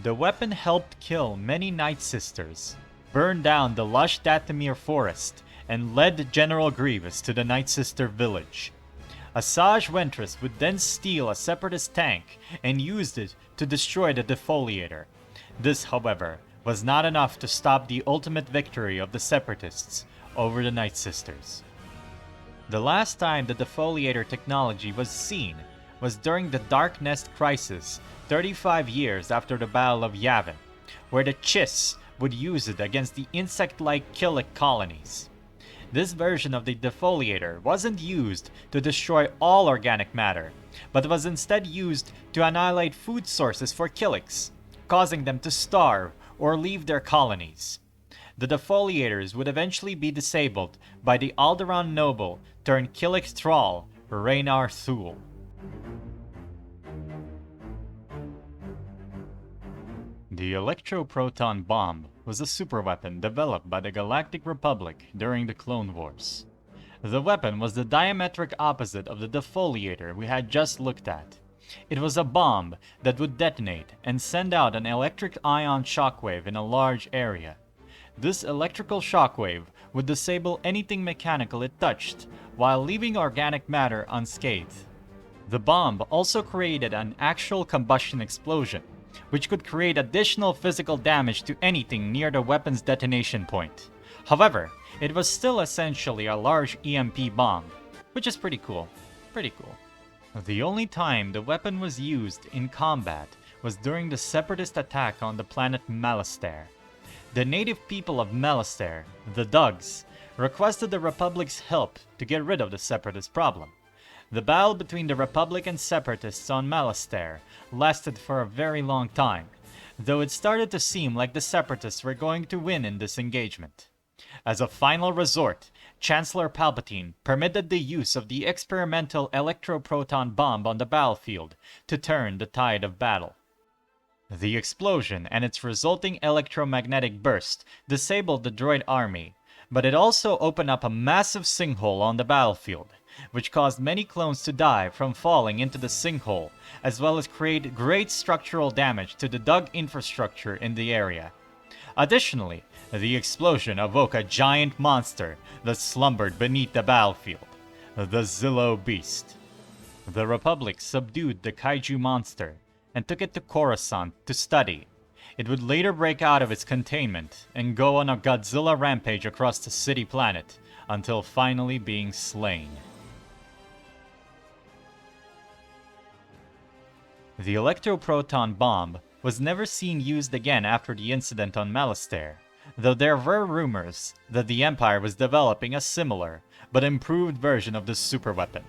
The weapon helped kill many Night Sisters, burned down the lush Dathomir forest, and led General Grievous to the Night Sister village. Asajj Ventress would then steal a Separatist tank and used it to destroy the Defoliator. This, however, was not enough to stop the ultimate victory of the Separatists over the Night Sisters. The last time the Defoliator technology was seen was during the Dark Nest Crisis 35 years after the Battle of Yavin, where the Chiss would use it against the insect-like Killik colonies. This version of the Defoliator wasn't used to destroy all organic matter, but was instead used to annihilate food sources for Killiks, causing them to starve or leave their colonies. The Defoliators would eventually be disabled by the Alderaan noble turned Killik thrall, Raynar Thule. The Electro-proton Bomb was a superweapon developed by the Galactic Republic during the Clone Wars. The weapon was the diametric opposite of the Defoliator we had just looked at. It was a bomb that would detonate and send out an electric ion shockwave in a large area. This electrical shockwave would disable anything mechanical it touched, while leaving organic matter unscathed. The bomb also created an actual combustion explosion, which could create additional physical damage to anything near the weapon's detonation point. However, it was still essentially a large EMP bomb, which is pretty cool. The only time the weapon was used in combat was during the Separatist attack on the planet Malastare. The native people of Malastare, the Dugs, requested the Republic's help to get rid of the Separatist problem. The battle between the Republic and Separatists on Malastare lasted for a very long time, though it started to seem like the Separatists were going to win in this engagement. As a final resort, Chancellor Palpatine permitted the use of the experimental Electro-proton Bomb on the battlefield to turn the tide of battle. The explosion and its resulting electromagnetic burst disabled the droid army, but it also opened up a massive sinkhole on the battlefield, which caused many clones to die from falling into the sinkhole, as well as create great structural damage to the Dug infrastructure in the area. Additionally, the explosion awoke a giant monster that slumbered beneath the battlefield, the Zillo Beast. The Republic subdued the kaiju monster and took it to Coruscant to study. It would later break out of its containment and go on a Godzilla rampage across the city planet until finally being slain. The Electro-proton Bomb was never seen used again after the incident on Malastare, though there were rumors that the Empire was developing a similar, but improved version of the superweapon.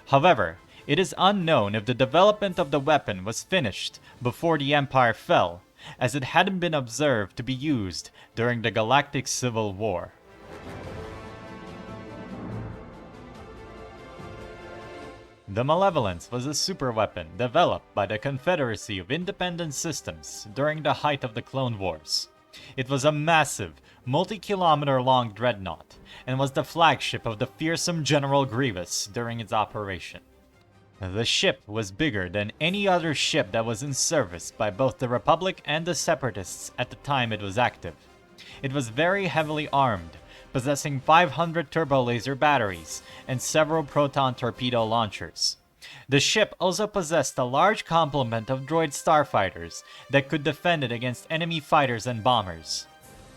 However, it is unknown if the development of the weapon was finished before the Empire fell, as it hadn't been observed to be used during the Galactic Civil War. The Malevolence was a superweapon developed by the Confederacy of Independent Systems during the height of the Clone Wars. It was a massive, multi-kilometer-long dreadnought, and was the flagship of the fearsome General Grievous during its operation. The ship was bigger than any other ship that was in service by both the Republic and the Separatists at the time it was active. It was very heavily armed, possessing 500 turbo-laser batteries and several proton torpedo launchers. The ship also possessed a large complement of droid starfighters that could defend it against enemy fighters and bombers.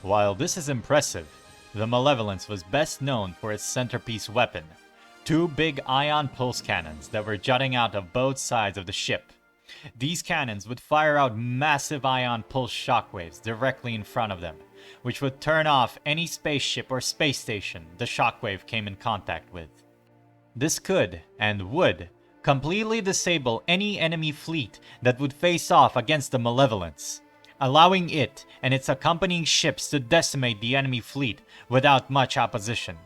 While this is impressive, the Malevolence was best known for its centerpiece weapon, two big ion pulse cannons that were jutting out of both sides of the ship. These cannons would fire out massive ion pulse shockwaves directly in front of them, which would turn off any spaceship or space station the shockwave came in contact with. This could, and would, completely disable any enemy fleet that would face off against the Malevolence, allowing it and its accompanying ships to decimate the enemy fleet without much opposition.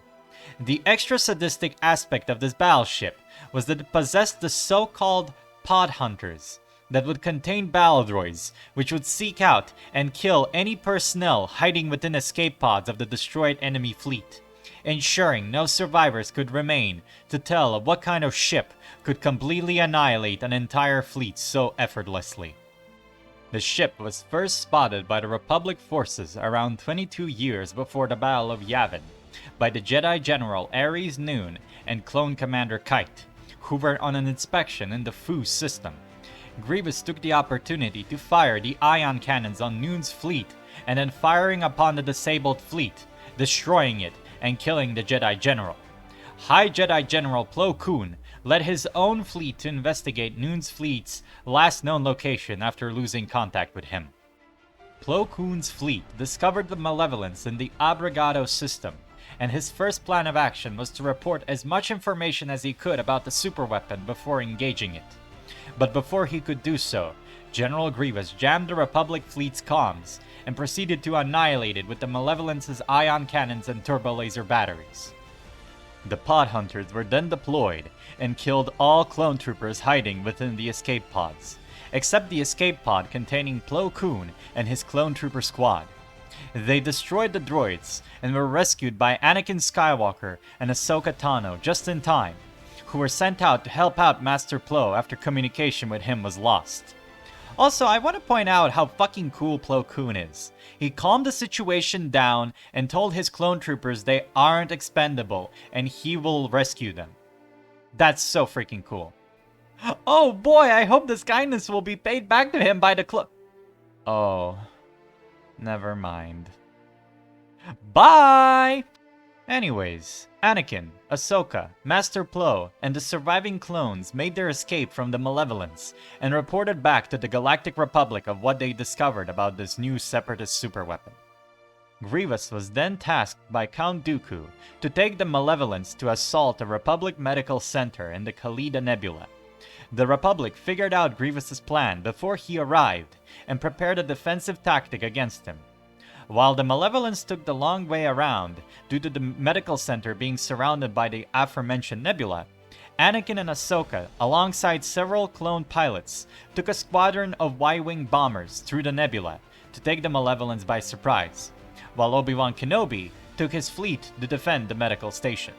The extra sadistic aspect of this battleship was that it possessed the so-called pod hunters that would contain battle droids, which would seek out and kill any personnel hiding within escape pods of the destroyed enemy fleet, ensuring no survivors could remain to tell of what kind of ship could completely annihilate an entire fleet so effortlessly. The ship was first spotted by the Republic forces around 22 years before the Battle of Yavin by the Jedi General Ares Noon and Clone Commander Kite, who were on an inspection in the Fu system. Grievous took the opportunity to fire the ion cannons on Noon's fleet and then firing upon the disabled fleet, destroying it and killing the Jedi General. High Jedi General Plo Koon led his own fleet to investigate Noon's fleet's last known location after losing contact with him. Plo Koon's fleet discovered the Malevolence in the Abrogado system, and his first plan of action was to report as much information as he could about the superweapon before engaging it. But before he could do so, General Grievous jammed the Republic fleet's comms and proceeded to annihilate it with the Malevolence's ion cannons and turbo laser batteries. The pod hunters were then deployed and killed all clone troopers hiding within the escape pods, except the escape pod containing Plo Koon and his clone trooper squad. They destroyed the droids and were rescued by Anakin Skywalker and Ahsoka Tano just in time, who were sent out to help out Master Plo after communication with him was lost. Also, I want to point out how fucking cool Plo Koon is. He calmed the situation down and told his clone troopers they aren't expendable and he will rescue them. That's so freaking cool. Oh boy, I hope this kindness will be paid back to him by the Oh, never mind. Bye! Anyways, Anakin, Ahsoka, Master Plo, and the surviving clones made their escape from the Malevolence and reported back to the Galactic Republic of what they discovered about this new separatist superweapon. Grievous was then tasked by Count Dooku to take the Malevolence to assault a Republic medical center in the Khalida Nebula. The Republic figured out Grievous's plan before he arrived and prepared a defensive tactic against him. While the Malevolence took the long way around due to the medical center being surrounded by the aforementioned nebula, Anakin and Ahsoka, alongside several clone pilots, took a squadron of Y-wing bombers through the nebula to take the Malevolence by surprise, while Obi-Wan Kenobi took his fleet to defend the medical station.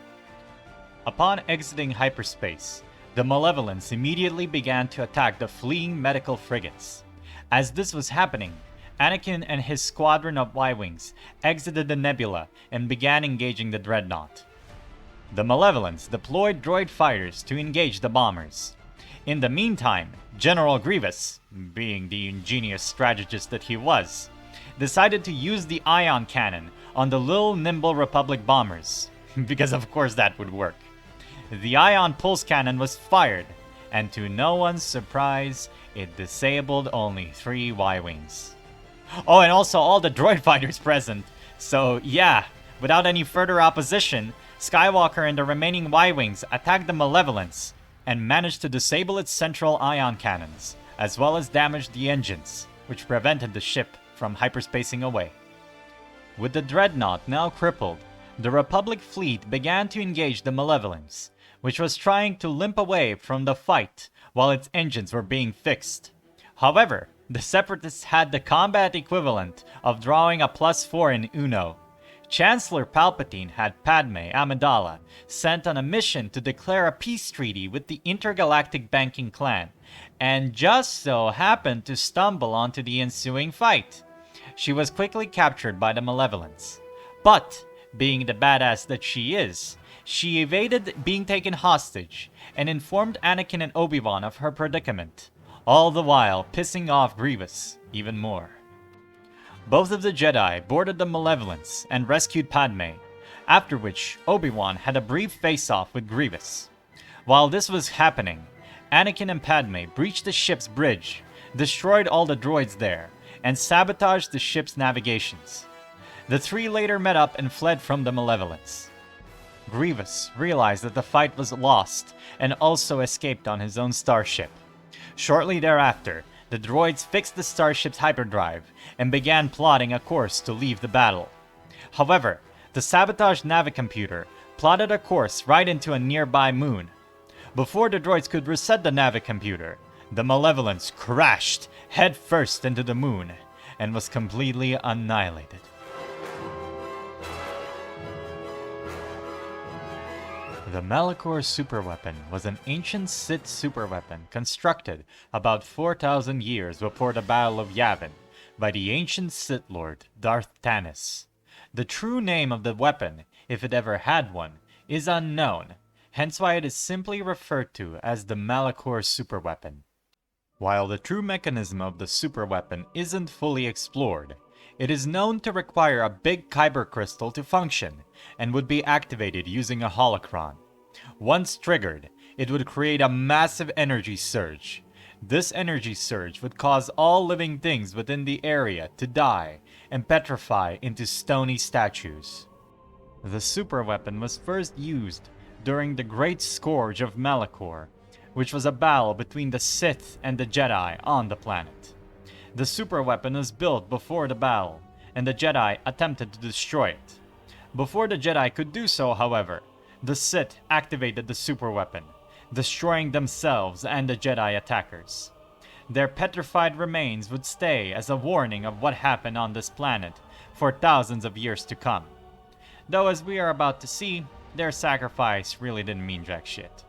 Upon exiting hyperspace, the Malevolence immediately began to attack the fleeing medical frigates. As this was happening, Anakin and his squadron of Y-wings exited the nebula and began engaging the Dreadnaught. The Malevolence deployed droid fighters to engage the bombers. In the meantime, General Grievous, being the ingenious strategist that he was, decided to use the ion cannon on the little nimble Republic bombers, because of course that would work. The ion pulse cannon was fired, and to no one's surprise, it disabled only 3 Y-wings. Oh, and also all the droid fighters present. So yeah, without any further opposition, Skywalker and the remaining Y-wings attacked the Malevolence and managed to disable its central ion cannons, as well as damage the engines, which prevented the ship from hyperspacing away. With the Dreadnought now crippled, the Republic fleet began to engage the Malevolence, which was trying to limp away from the fight while its engines were being fixed. However, the Separatists had the combat equivalent of drawing a +4 in Uno. Chancellor Palpatine had Padme Amidala sent on a mission to declare a peace treaty with the intergalactic banking clan, and just so happened to stumble onto the ensuing fight. She was quickly captured by the Malevolence. But, being the badass that she is, she evaded being taken hostage and informed Anakin and Obi-Wan of her predicament, all the while pissing off Grievous even more. Both of the Jedi boarded the Malevolence and rescued Padme, after which Obi-Wan had a brief face-off with Grievous. While this was happening, Anakin and Padme breached the ship's bridge, destroyed all the droids there, and sabotaged the ship's navigations. The three later met up and fled from the Malevolence. Grievous realized that the fight was lost and also escaped on his own starship. Shortly thereafter, the droids fixed the starship's hyperdrive and began plotting a course to leave the battle. However, the sabotaged navicomputer plotted a course right into a nearby moon. Before the droids could reset the navicomputer, the Malevolence crashed headfirst into the moon and was completely annihilated. The Malachor Superweapon was an ancient Sith superweapon constructed about 4,000 years before the Battle of Yavin by the ancient Sith Lord Darth Tanis. The true name of the weapon, if it ever had one, is unknown, hence why it is simply referred to as the Malachor Superweapon. While the true mechanism of the superweapon isn't fully explored, it is known to require a big kyber crystal to function, and would be activated using a holocron. Once triggered, it would create a massive energy surge. This energy surge would cause all living things within the area to die and petrify into stony statues. The superweapon was first used during the Great Scourge of Malachor, which was a battle between the Sith and the Jedi on the planet. The superweapon was built before the battle, and the Jedi attempted to destroy it. Before the Jedi could do so, however, the Sith activated the superweapon, destroying themselves and the Jedi attackers. Their petrified remains would stay as a warning of what happened on this planet for thousands of years to come. Though, as we are about to see, their sacrifice really didn't mean jack shit.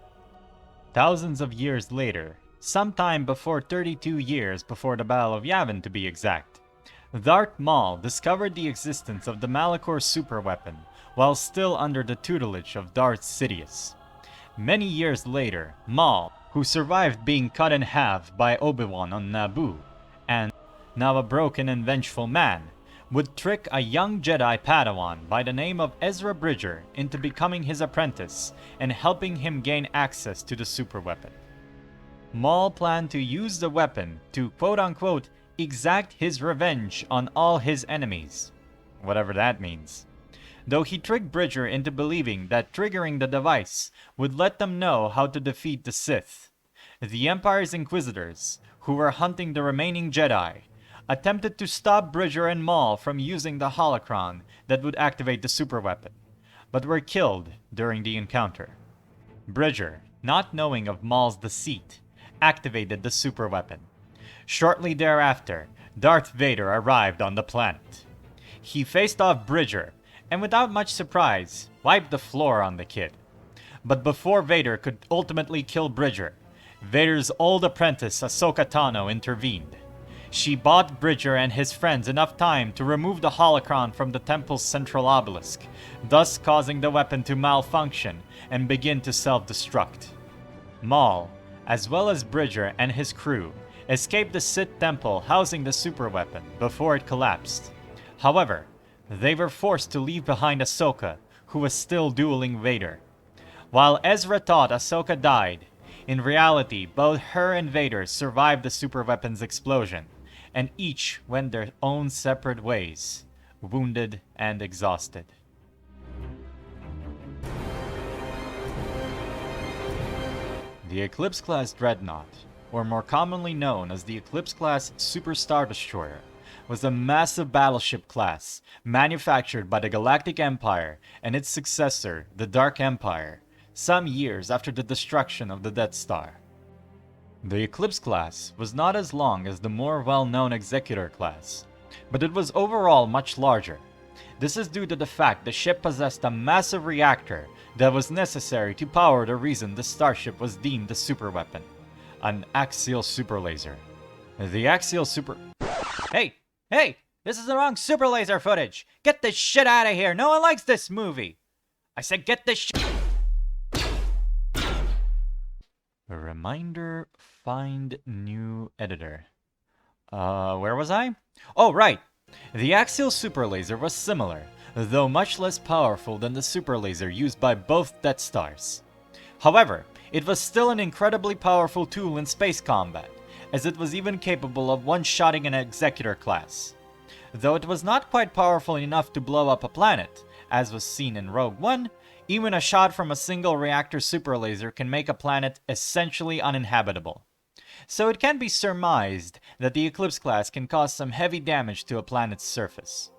Thousands of years later, sometime before 32 years before the Battle of Yavin to be exact, Darth Maul discovered the existence of the Malachor Superweapon while still under the tutelage of Darth Sidious. Many years later, Maul, who survived being cut in half by Obi-Wan on Naboo, and now a broken and vengeful man, would trick a young Jedi Padawan by the name of Ezra Bridger into becoming his apprentice and helping him gain access to the superweapon. Maul planned to use the weapon to quote-unquote exact his revenge on all his enemies, whatever that means. Though he tricked Bridger into believing that triggering the device would let them know how to defeat the Sith. The Empire's Inquisitors, who were hunting the remaining Jedi, attempted to stop Bridger and Maul from using the holocron that would activate the superweapon, but were killed during the encounter. Bridger, not knowing of Maul's deceit, activated the superweapon. Shortly thereafter, Darth Vader arrived on the planet. He faced off Bridger, and without much surprise, wiped the floor on the kid. But before Vader could ultimately kill Bridger, Vader's old apprentice Ahsoka Tano intervened. She bought Bridger and his friends enough time to remove the holocron from the temple's central obelisk, thus causing the weapon to malfunction and begin to self-destruct. Maul, as well as Bridger and his crew, escaped the Sith temple housing the superweapon before it collapsed. However, they were forced to leave behind Ahsoka, who was still dueling Vader. While Ezra thought Ahsoka died, in reality both her and Vader survived the superweapon's explosion, and each went their own separate ways, wounded and exhausted. The Eclipse-class Dreadnaught, or more commonly known as the Eclipse-class Super Star Destroyer, was a massive battleship class manufactured by the Galactic Empire and its successor, the Dark Empire, some years after the destruction of the Death Star. The Eclipse class was not as long as the more well-known Executor class, but it was overall much larger. This is due to the fact the ship possessed a massive reactor that was necessary to power the reason the starship was deemed a superweapon, an axial super laser. The axial super... Hey! This is the wrong super laser footage! Get this shit out of here! No one likes this movie! I said get this shit... A reminder, find new editor. Where was I? Oh, right! The axial super laser was similar, though much less powerful than the super laser used by both Death Stars. However, it was still an incredibly powerful tool in space combat, as it was even capable of one-shotting an Executor class. Though it was not quite powerful enough to blow up a planet, as was seen in Rogue One, even a shot from a single reactor super laser can make a planet essentially uninhabitable. So it can be surmised that the Eclipse class can cause some heavy damage to a planet's surface.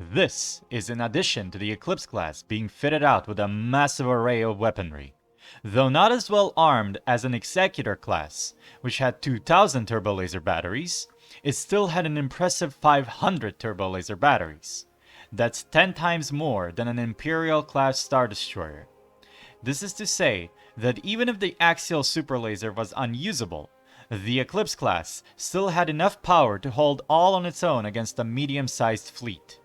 This is in addition to the Eclipse class being fitted out with a massive array of weaponry. Though not as well armed as an Executor class, which had 2,000 turbo laser batteries, it still had an impressive 500 turbo laser batteries. That's 10 times more than an Imperial-class Star Destroyer. This is to say that even if the axial superlaser was unusable, the Eclipse-class still had enough power to hold all on its own against a medium-sized fleet.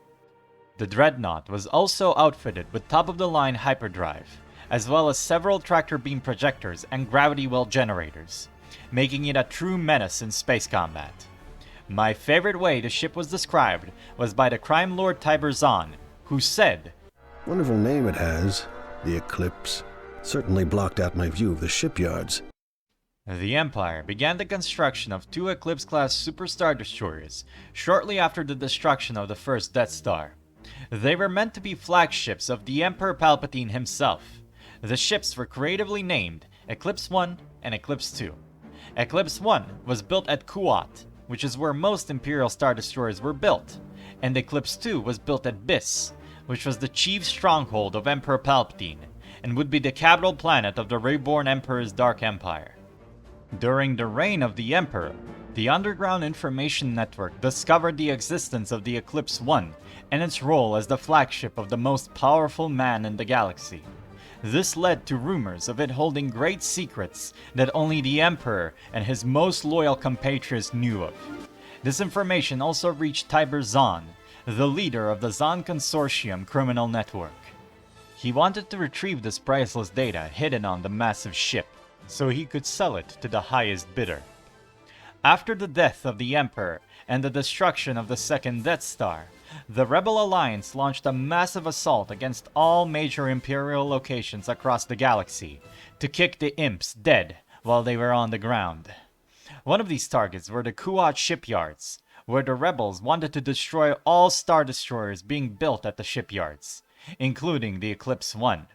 The Dreadnaught was also outfitted with top-of-the-line hyperdrive, as well as several tractor beam projectors and gravity well generators, making it a true menace in space combat. My favorite way the ship was described was by the crime lord Tiber Zahn, who said, Wonderful name it has, the Eclipse. Certainly blocked out my view of the shipyards. The Empire began the construction of 2 Eclipse-class Super Star Destroyers shortly after the destruction of the first Death Star. They were meant to be flagships of the Emperor Palpatine himself. The ships were creatively named Eclipse-1 and Eclipse-2. Eclipse-1 was built at Kuat, which is where most Imperial Star Destroyers were built, and Eclipse-2 was built at Biss, which was the chief stronghold of Emperor Palpatine, and would be the capital planet of the reborn Emperor's Dark Empire. During the reign of the Emperor, the Underground Information Network discovered the existence of the Eclipse-1 and its role as the flagship of the most powerful man in the galaxy. This led to rumors of it holding great secrets that only the Emperor and his most loyal compatriots knew of. This information also reached Tiber Zahn, the leader of the Zahn Consortium criminal network. He wanted to retrieve this priceless data hidden on the massive ship, so he could sell it to the highest bidder. After the death of the Emperor and the destruction of the second Death Star, the Rebel Alliance launched a massive assault against all major Imperial locations across the galaxy to kick the Imps dead while they were on the ground. One of these targets were the Kuat shipyards, where the Rebels wanted to destroy all Star Destroyers being built at the shipyards, including the Eclipse-1.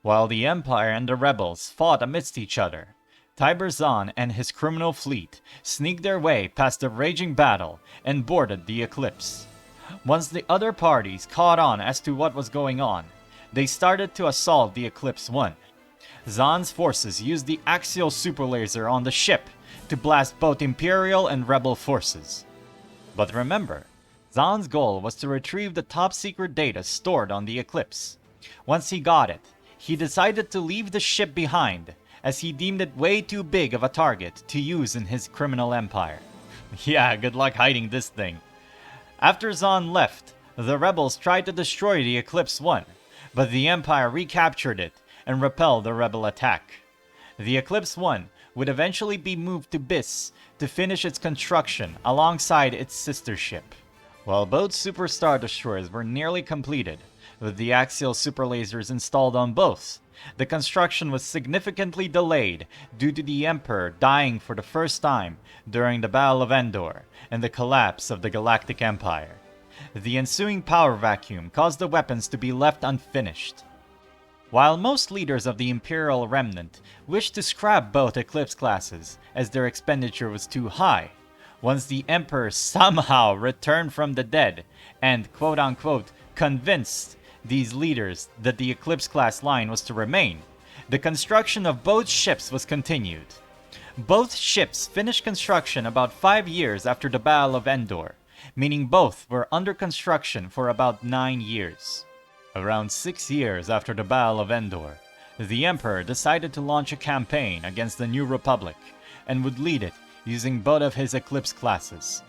While the Empire and the Rebels fought amidst each other, Tiber Zahn and his criminal fleet sneaked their way past the raging battle and boarded the Eclipse. Once the other parties caught on as to what was going on, they started to assault the Eclipse-1. Zahn's forces used the axial superlaser on the ship to blast both Imperial and Rebel forces. But remember, Zahn's goal was to retrieve the top-secret data stored on the Eclipse. Once he got it, he decided to leave the ship behind, as he deemed it way too big of a target to use in his criminal empire. Yeah, good luck hiding this thing. After Zahn left, the rebels tried to destroy the Eclipse-1, but the Empire recaptured it and repelled the rebel attack. The Eclipse-1 would eventually be moved to Biss to finish its construction alongside its sister ship. While both Super Star Destroyers were nearly completed, with the axial superlasers installed on both, the construction was significantly delayed due to the Emperor dying for the first time during the Battle of Endor and the collapse of the Galactic Empire. The ensuing power vacuum caused the weapons to be left unfinished. While most leaders of the Imperial Remnant wished to scrap both Eclipse classes as their expenditure was too high, once the Emperor somehow returned from the dead and quote-unquote convinced these leaders that the Eclipse-class line was to remain, the construction of both ships was continued. Both ships finished construction about 5 years after the Battle of Endor, meaning both were under construction for about 9 years. Around 6 years after the Battle of Endor, the Emperor decided to launch a campaign against the New Republic, and would lead it using both of his Eclipse classes.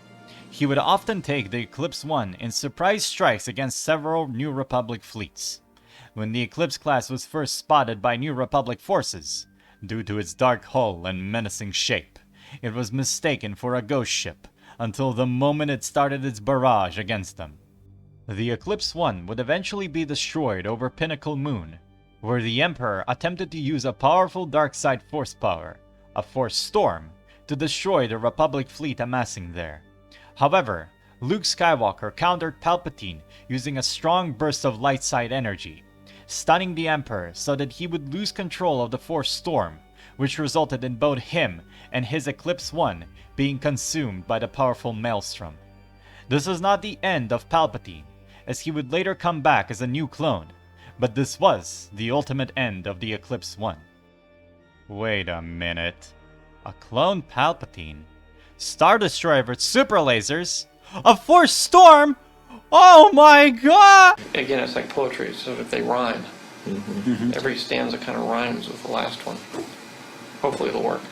He would often take the Eclipse-1 in surprise strikes against several New Republic fleets. When the Eclipse class was first spotted by New Republic forces, due to its dark hull and menacing shape, it was mistaken for a ghost ship until the moment it started its barrage against them. The Eclipse-1 would eventually be destroyed over Pinnacle Moon, where the Emperor attempted to use a powerful dark side force power, a force storm, to destroy the Republic fleet amassing there. However, Luke Skywalker countered Palpatine using a strong burst of light side energy, stunning the Emperor so that he would lose control of the Force Storm, which resulted in both him and his Eclipse-1 being consumed by the powerful Maelstrom. This was not the end of Palpatine, as he would later come back as a new clone, but this was the ultimate end of the Eclipse-1. Wait a minute. A clone Palpatine? Star Destroyer with super lasers? A Force Storm? Oh my god! Again, it's like poetry, so if they rhyme. Every stanza kind of rhymes with the last one. Hopefully it'll work.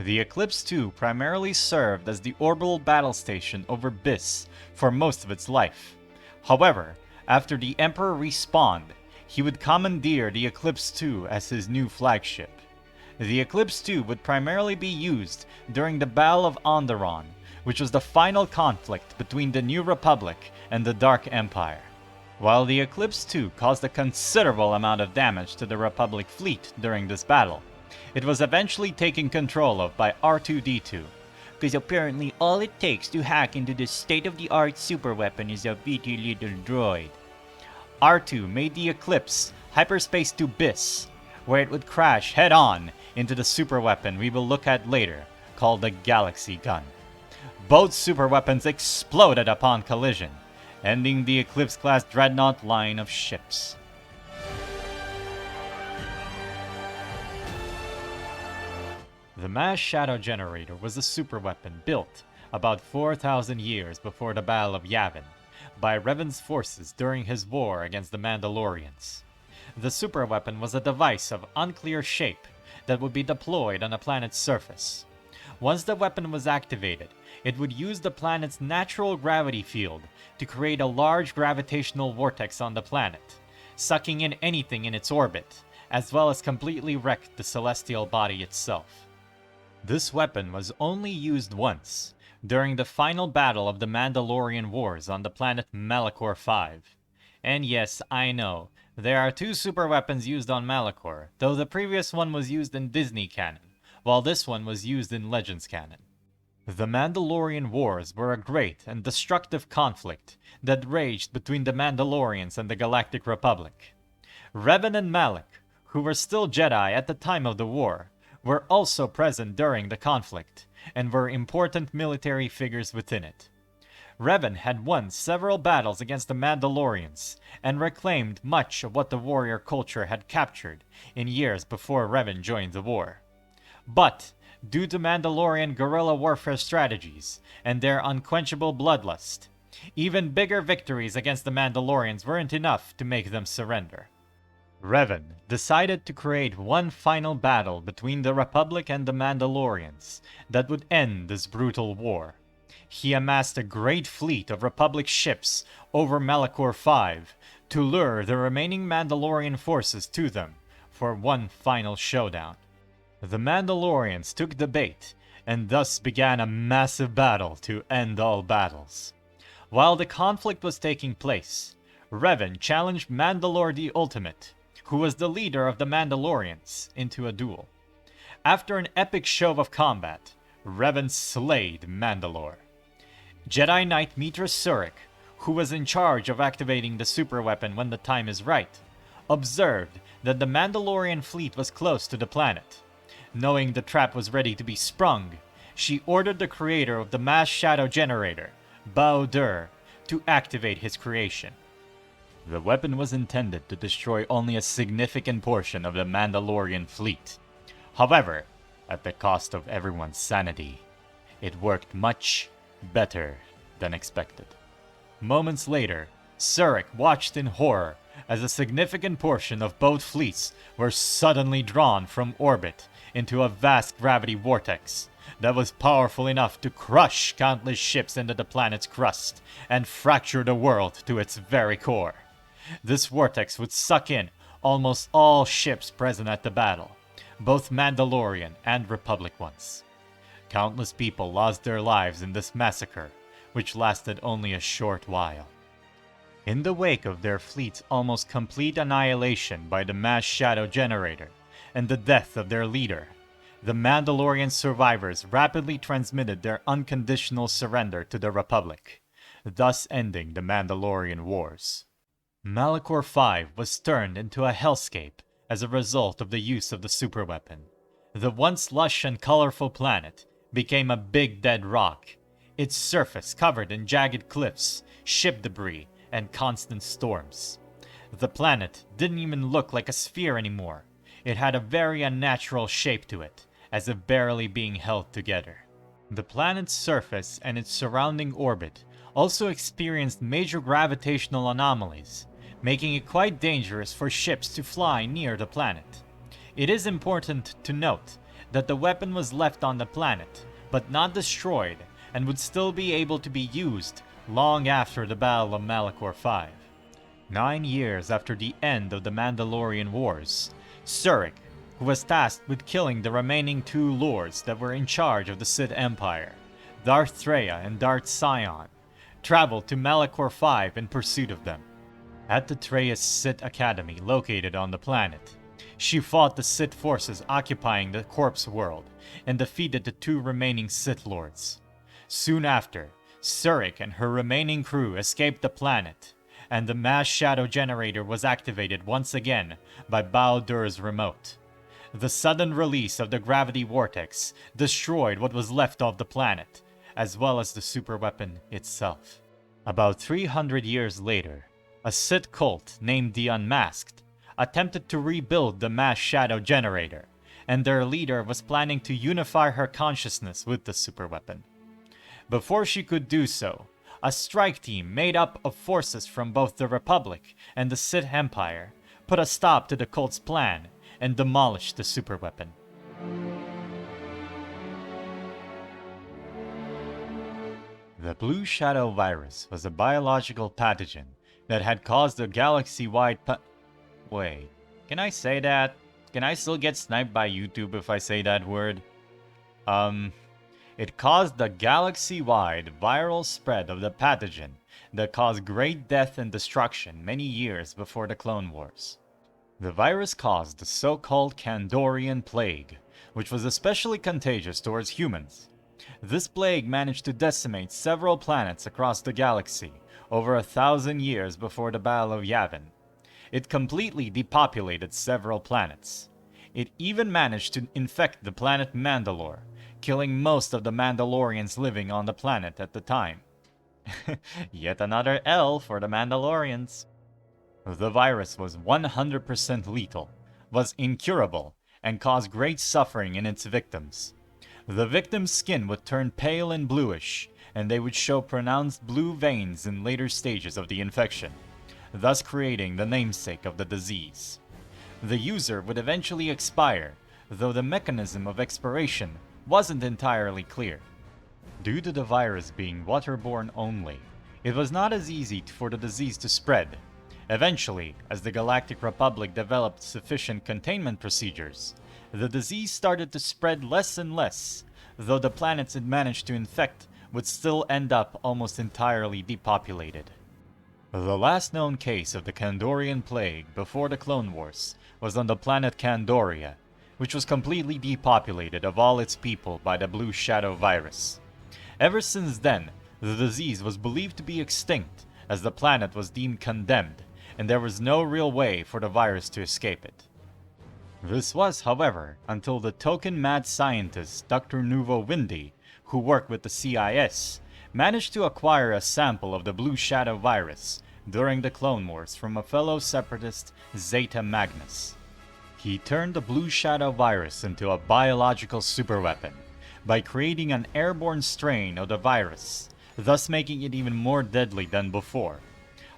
The Eclipse-2 primarily served as the orbital battle station over Biss for most of its life. However, after the Emperor respawned, he would commandeer the Eclipse-2 as his new flagship. The Eclipse-2 would primarily be used during the Battle of Onderon, which was the final conflict between the New Republic and the Dark Empire. While the Eclipse-2 caused a considerable amount of damage to the Republic fleet during this battle, it was eventually taken control of by R2-D2, because apparently all it takes to hack into the state-of-the-art superweapon is a bitty little droid. R2 made the Eclipse hyperspace to Biss, where it would crash head-on into the superweapon we will look at later, called the Galaxy Gun. Both superweapons exploded upon collision, ending the Eclipse-class Dreadnaught line of ships. The Mass Shadow Generator was a superweapon built about 4,000 years before the Battle of Yavin by Revan's forces during his war against the Mandalorians. The superweapon was a device of unclear shape that would be deployed on a planet's surface. Once the weapon was activated, it would use the planet's natural gravity field to create a large gravitational vortex on the planet, sucking in anything in its orbit, as well as completely wreck the celestial body itself. This weapon was only used once, during the final battle of the Mandalorian Wars on the planet Malachor 5. And yes, I know, there are 2 superweapons used on Malachor, though the previous one was used in Disney canon, while this one was used in Legends canon. The Mandalorian Wars were a great and destructive conflict that raged between the Mandalorians and the Galactic Republic. Revan and Malak, who were still Jedi at the time of the war, were also present during the conflict, and were important military figures within it. Revan had won several battles against the Mandalorians, and reclaimed much of what the warrior culture had captured in years before Revan joined the war. But, due to Mandalorian guerrilla warfare strategies and their unquenchable bloodlust, even bigger victories against the Mandalorians weren't enough to make them surrender. Revan decided to create one final battle between the Republic and the Mandalorians that would end this brutal war. He amassed a great fleet of Republic ships over Malachor 5 to lure the remaining Mandalorian forces to them for one final showdown. The Mandalorians took the bait and thus began a massive battle to end all battles. While the conflict was taking place, Revan challenged Mandalore the Ultimate, who was the leader of the Mandalorians, into a duel. After an epic show of combat, Revan slayed Mandalore. Jedi Knight Mitra Surik, who was in charge of activating the superweapon when the time is right, observed that the Mandalorian fleet was close to the planet. Knowing the trap was ready to be sprung, she ordered the creator of the Mass Shadow Generator, Bao Dur, to activate his creation. The weapon was intended to destroy only a significant portion of the Mandalorian fleet. However, at the cost of everyone's sanity, it worked much better than expected. Moments later, Surik watched in horror as a significant portion of both fleets were suddenly drawn from orbit into a vast gravity vortex that was powerful enough to crush countless ships into the planet's crust and fracture the world to its very core. This vortex would suck in almost all ships present at the battle, both Mandalorian and Republic ones. Countless people lost their lives in this massacre, which lasted only a short while. In the wake of their fleet's almost complete annihilation by the Mass Shadow Generator and the death of their leader, the Mandalorian survivors rapidly transmitted their unconditional surrender to the Republic, thus ending the Mandalorian Wars. Malachor 5 was turned into a hellscape as a result of the use of the superweapon. The once lush and colorful planet became a big dead rock, its surface covered in jagged cliffs, ship debris, and constant storms. The planet didn't even look like a sphere anymore. It had a very unnatural shape to it, as if barely being held together. The planet's surface and its surrounding orbit also experienced major gravitational anomalies, making it quite dangerous for ships to fly near the planet. It is important to note that the weapon was left on the planet, but not destroyed, and would still be able to be used long after the Battle of Malachor 5. 9 years after the end of the Mandalorian Wars, Surik, who was tasked with killing the remaining 2 lords that were in charge of the Sith Empire, Darth Traya and Darth Sion, traveled to Malachor 5 in pursuit of them. At the Traya's Sith Academy located on the planet, she fought the Sith forces occupying the Corpse World and defeated the 2 remaining Sith Lords. Soon after, Surik and her remaining crew escaped the planet, and the mass shadow generator was activated once again by Baldur's remote. The sudden release of the gravity vortex destroyed what was left of the planet, as well as the superweapon itself. About 300 years later, a Sith cult named the Unmasked attempted to rebuild the mass shadow generator, and their leader was planning to unify her consciousness with the superweapon. Before she could do so, a strike team made up of forces from both the Republic and the Sith Empire put a stop to the cult's plan and demolished the superweapon. The Blue Shadow virus was a biological pathogen that had caused a galaxy-wide Wait, can I say that? Can I still get sniped by YouTube if I say that word? It caused the galaxy-wide viral spread of the pathogen that caused great death and destruction many years before the Clone Wars. The virus caused the so-called Kandorian Plague, which was especially contagious towards humans. This plague managed to decimate several planets across the galaxy over 1,000 years before the Battle of Yavin. It completely depopulated several planets. It even managed to infect the planet Mandalore, killing most of the Mandalorians living on the planet at the time. Yet another L for the Mandalorians. The virus was 100% lethal, was incurable, and caused great suffering in its victims. The victim's skin would turn pale and bluish, and they would show pronounced blue veins in later stages of the infection, thus creating the namesake of the disease. The user would eventually expire, though the mechanism of expiration wasn't entirely clear. Due to the virus being waterborne only, it was not as easy for the disease to spread. Eventually, as the Galactic Republic developed sufficient containment procedures, the disease started to spread less and less, though the planets it managed to infect would still end up almost entirely depopulated. The last known case of the Kandorian Plague before the Clone Wars was on the planet Kandoria, which was completely depopulated of all its people by the Blue Shadow virus. Ever since then, the disease was believed to be extinct, as the planet was deemed condemned, and there was no real way for the virus to escape it. This was, however, until the token mad scientist Dr. Nuvo Windy, who worked with the CIS, managed to acquire a sample of the Blue Shadow virus during the Clone Wars from a fellow separatist, Zeta Magnus. He turned the Blue Shadow virus into a biological superweapon by creating an airborne strain of the virus, thus making it even more deadly than before.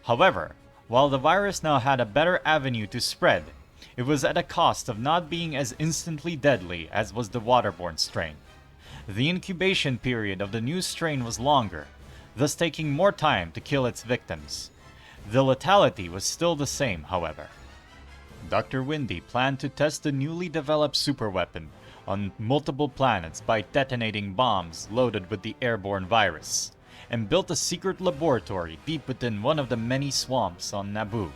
However, while the virus now had a better avenue to spread, it was at a cost of not being as instantly deadly as was the waterborne strain. The incubation period of the new strain was longer, thus taking more time to kill its victims. The lethality was still the same, however. Dr. Windy planned to test the newly developed superweapon on multiple planets by detonating bombs loaded with the airborne virus, and built a secret laboratory deep within one of the many swamps on Naboo.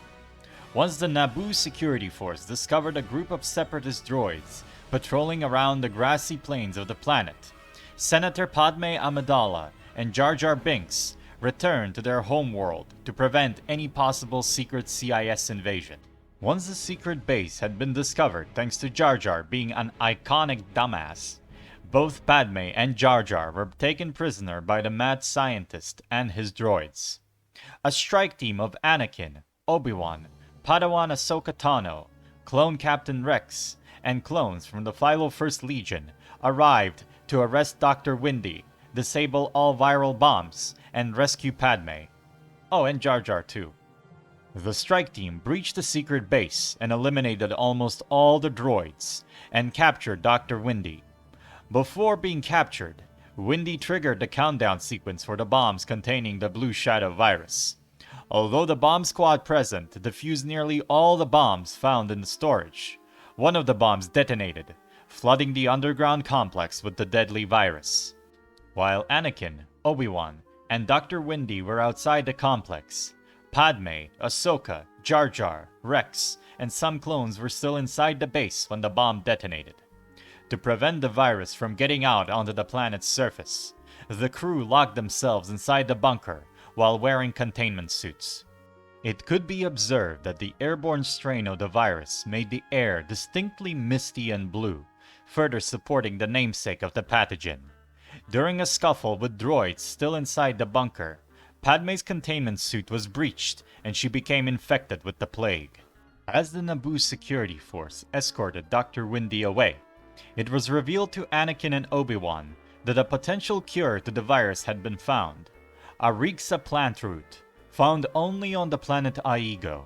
Once the Naboo security force discovered a group of separatist droids patrolling around the grassy plains of the planet, Senator Padme Amidala and Jar Jar Binks returned to their homeworld to prevent any possible secret CIS invasion. Once the secret base had been discovered thanks to Jar Jar being an iconic dumbass, both Padme and Jar Jar were taken prisoner by the mad scientist and his droids. A strike team of Anakin, Obi-Wan, Padawan Ahsoka Tano, Clone Captain Rex, and clones from the Philo First Legion arrived to arrest Dr. Windy, disable all viral bombs, and rescue Padme. Oh, and Jar Jar too. The strike team breached the secret base and eliminated almost all the droids, and captured Dr. Windy. Before being captured, Windy triggered the countdown sequence for the bombs containing the Blue Shadow virus. Although the bomb squad present defused nearly all the bombs found in the storage, one of the bombs detonated, flooding the underground complex with the deadly virus. While Anakin, Obi-Wan, and Dr. Windy were outside the complex, Padme, Ahsoka, Jar Jar, Rex, and some clones were still inside the base when the bomb detonated. To prevent the virus from getting out onto the planet's surface, the crew locked themselves inside the bunker while wearing containment suits. It could be observed that the airborne strain of the virus made the air distinctly misty and blue, further supporting the namesake of the pathogen. During a scuffle with droids still inside the bunker, Padme's containment suit was breached and she became infected with the plague. As the Naboo security force escorted Dr. Windy away, it was revealed to Anakin and Obi-Wan that a potential cure to the virus had been found. A Rigsa plant root, found only on the planet Aigo.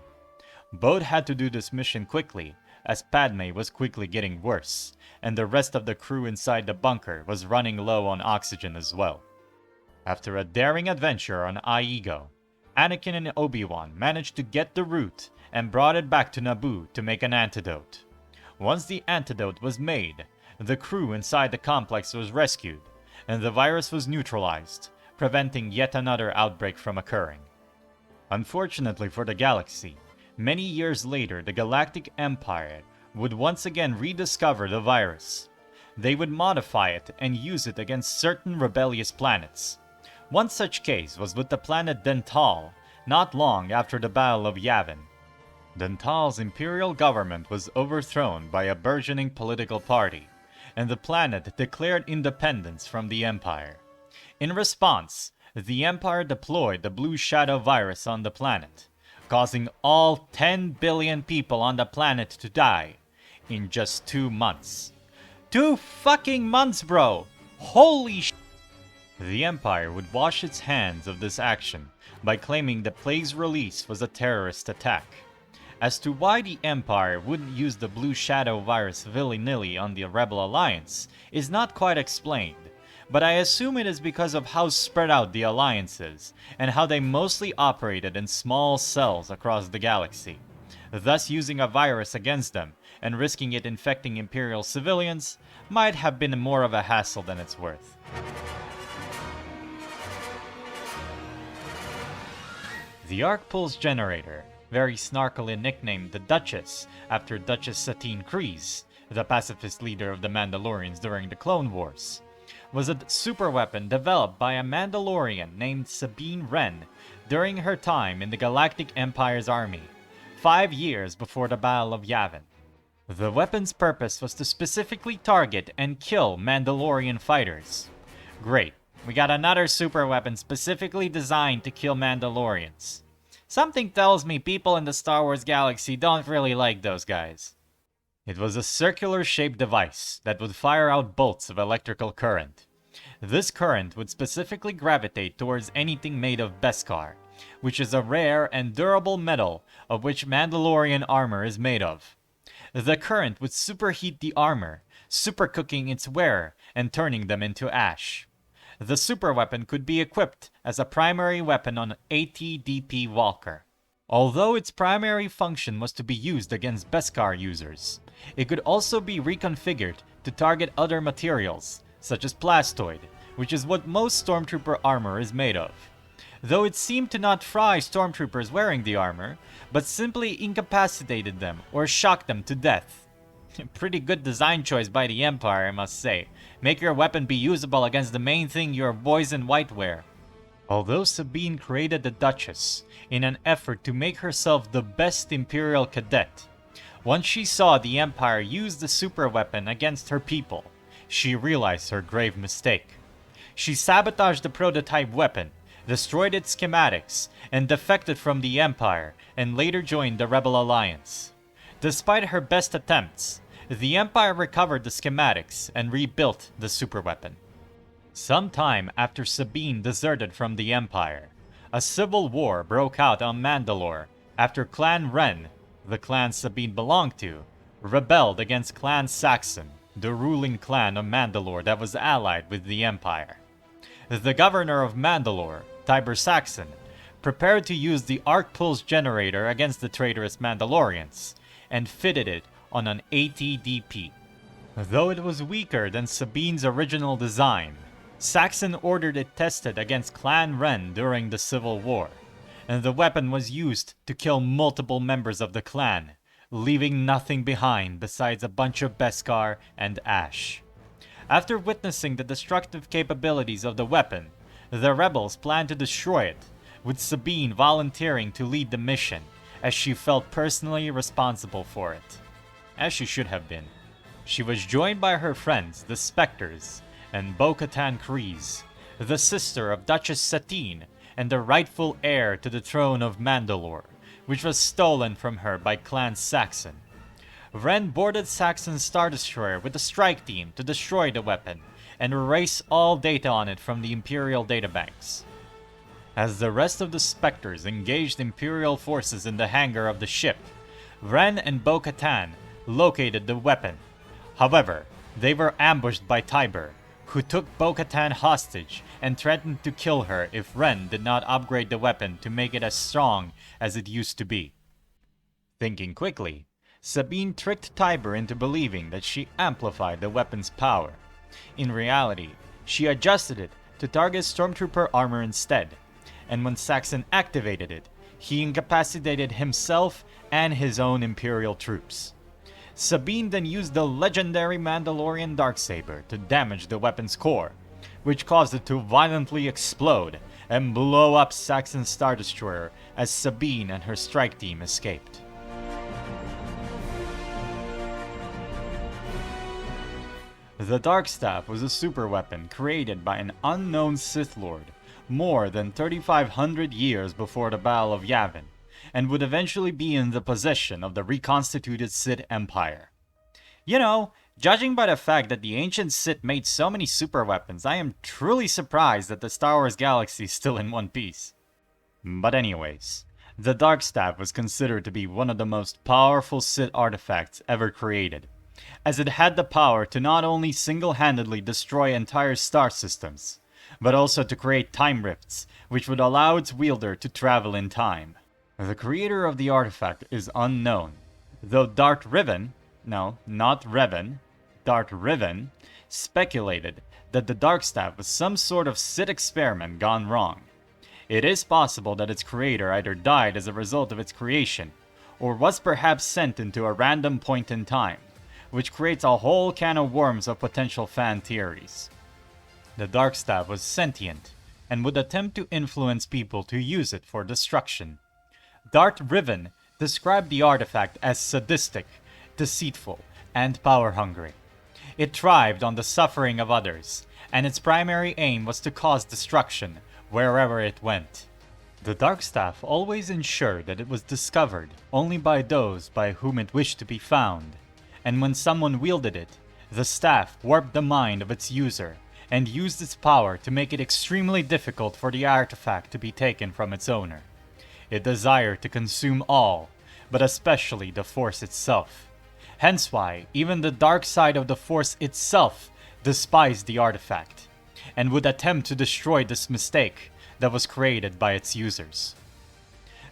Both had to do this mission quickly, as Padme was quickly getting worse, and the rest of the crew inside the bunker was running low on oxygen as well. After a daring adventure on Aigo, Anakin and Obi-Wan managed to get the root and brought it back to Naboo to make an antidote. Once the antidote was made, the crew inside the complex was rescued, and the virus was neutralized, preventing yet another outbreak from occurring. Unfortunately for the galaxy, many years later the Galactic Empire would once again rediscover the virus. They would modify it and use it against certain rebellious planets. One such case was with the planet Dental, not long after the Battle of Yavin. Dental's imperial government was overthrown by a burgeoning political party, and the planet declared independence from the Empire. In response, the Empire deployed the Blue Shadow virus on the planet, causing all 10 billion people on the planet to die in just 2 months. 2 fucking months, bro! Holy sh*! The Empire would wash its hands of this action by claiming the plague's release was a terrorist attack. As to why the Empire wouldn't use the Blue Shadow virus willy-nilly on the Rebel Alliance is not quite explained, but I assume it is because of how spread out the Alliance is, and how they mostly operated in small cells across the galaxy. Thus using a virus against them, and risking it infecting Imperial civilians, might have been more of a hassle than it's worth. The Arc Pulse Generator, very snarkily nicknamed the Duchess after Duchess Satine Kryze, the pacifist leader of the Mandalorians during the Clone Wars, was a superweapon developed by a Mandalorian named Sabine Wren during her time in the Galactic Empire's army, 5 years before the Battle of Yavin. The weapon's purpose was to specifically target and kill Mandalorian fighters. Great, we got another superweapon specifically designed to kill Mandalorians. Something tells me people in the Star Wars galaxy don't really like those guys. It was a circular-shaped device that would fire out bolts of electrical current. This current would specifically gravitate towards anything made of Beskar, which is a rare and durable metal of which Mandalorian armor is made of. The current would superheat the armor, supercooking its wearer and turning them into ash. The superweapon could be equipped as a primary weapon on AT-DP Walker. Although its primary function was to be used against Beskar users, it could also be reconfigured to target other materials, such as plastoid, which is what most Stormtrooper armor is made of. Though it seemed to not fry Stormtroopers wearing the armor, but simply incapacitated them or shocked them to death. Pretty good design choice by the Empire, I must say. Make your weapon be usable against the main thing your boys in white wear. Although Sabine created the Duchess in an effort to make herself the best Imperial cadet, once she saw the Empire use the superweapon against her people, she realized her grave mistake. She sabotaged the prototype weapon, destroyed its schematics, and defected from the Empire, and later joined the Rebel Alliance. Despite her best attempts, the Empire recovered the schematics and rebuilt the superweapon. Sometime after Sabine deserted from the Empire, a civil war broke out on Mandalore after Clan Ren, the clan Sabine belonged to, rebelled against Clan Saxon, the ruling clan of Mandalore that was allied with the Empire. The governor of Mandalore, Tiber Saxon, prepared to use the arc pulse generator against the traitorous Mandalorians, and fitted it on an ATDP. Though it was weaker than Sabine's original design, Saxon ordered it tested against Clan Ren during the Civil War, and the weapon was used to kill multiple members of the clan, leaving nothing behind besides a bunch of Beskar and ash. After witnessing the destructive capabilities of the weapon, the rebels planned to destroy it, with Sabine volunteering to lead the mission, as she felt personally responsible for it. As she should have been. She was joined by her friends, the Spectres, and Bo-Katan Kryze, the sister of Duchess Satine, and the rightful heir to the throne of Mandalore, which was stolen from her by Clan Saxon. Ren boarded Saxon's Star Destroyer with a strike team to destroy the weapon and erase all data on it from the Imperial databanks. As the rest of the Spectres engaged Imperial forces in the hangar of the ship, Ren and Bo-Katan located the weapon. However, they were ambushed by Tiber, who took Bo-Katan hostage and threatened to kill her if Ren did not upgrade the weapon to make it as strong as it used to be. Thinking quickly, Sabine tricked Tiber into believing that she amplified the weapon's power. In reality, she adjusted it to target Stormtrooper armor instead, and when Saxon activated it, he incapacitated himself and his own Imperial troops. Sabine then used the legendary Mandalorian Darksaber to damage the weapon's core, which caused it to violently explode and blow up Saxon's Star Destroyer as Sabine and her strike team escaped. The Darkstaff was a superweapon created by an unknown Sith Lord more than 3,500 years before the Battle of Yavin, and would eventually be in the possession of the reconstituted Sith Empire. You know, judging by the fact that the ancient Sith made so many superweapons, I am truly surprised that the Star Wars galaxy is still in one piece. But anyways, the Darkstaff was considered to be one of the most powerful Sith artifacts ever created, as it had the power to not only single-handedly destroy entire star systems, but also to create time rifts, which would allow its wielder to travel in time. The creator of the artifact is unknown, though Darth Revan speculated that the Darkstaff was some sort of Sith experiment gone wrong. It is possible that its creator either died as a result of its creation, or was perhaps sent into a random point in time, which creates a whole can of worms of potential fan theories. The Darkstaff was sentient, and would attempt to influence people to use it for destruction. Darth Revan described the artifact as sadistic, deceitful, and power-hungry. It thrived on the suffering of others, and its primary aim was to cause destruction wherever it went. The Darkstaff always ensured that it was discovered only by those by whom it wished to be found, and when someone wielded it, the staff warped the mind of its user and used its power to make it extremely difficult for the artifact to be taken from its owner. It desired to consume all, but especially the Force itself. Hence why even the dark side of the Force itself despised the artifact, and would attempt to destroy this mistake that was created by its users.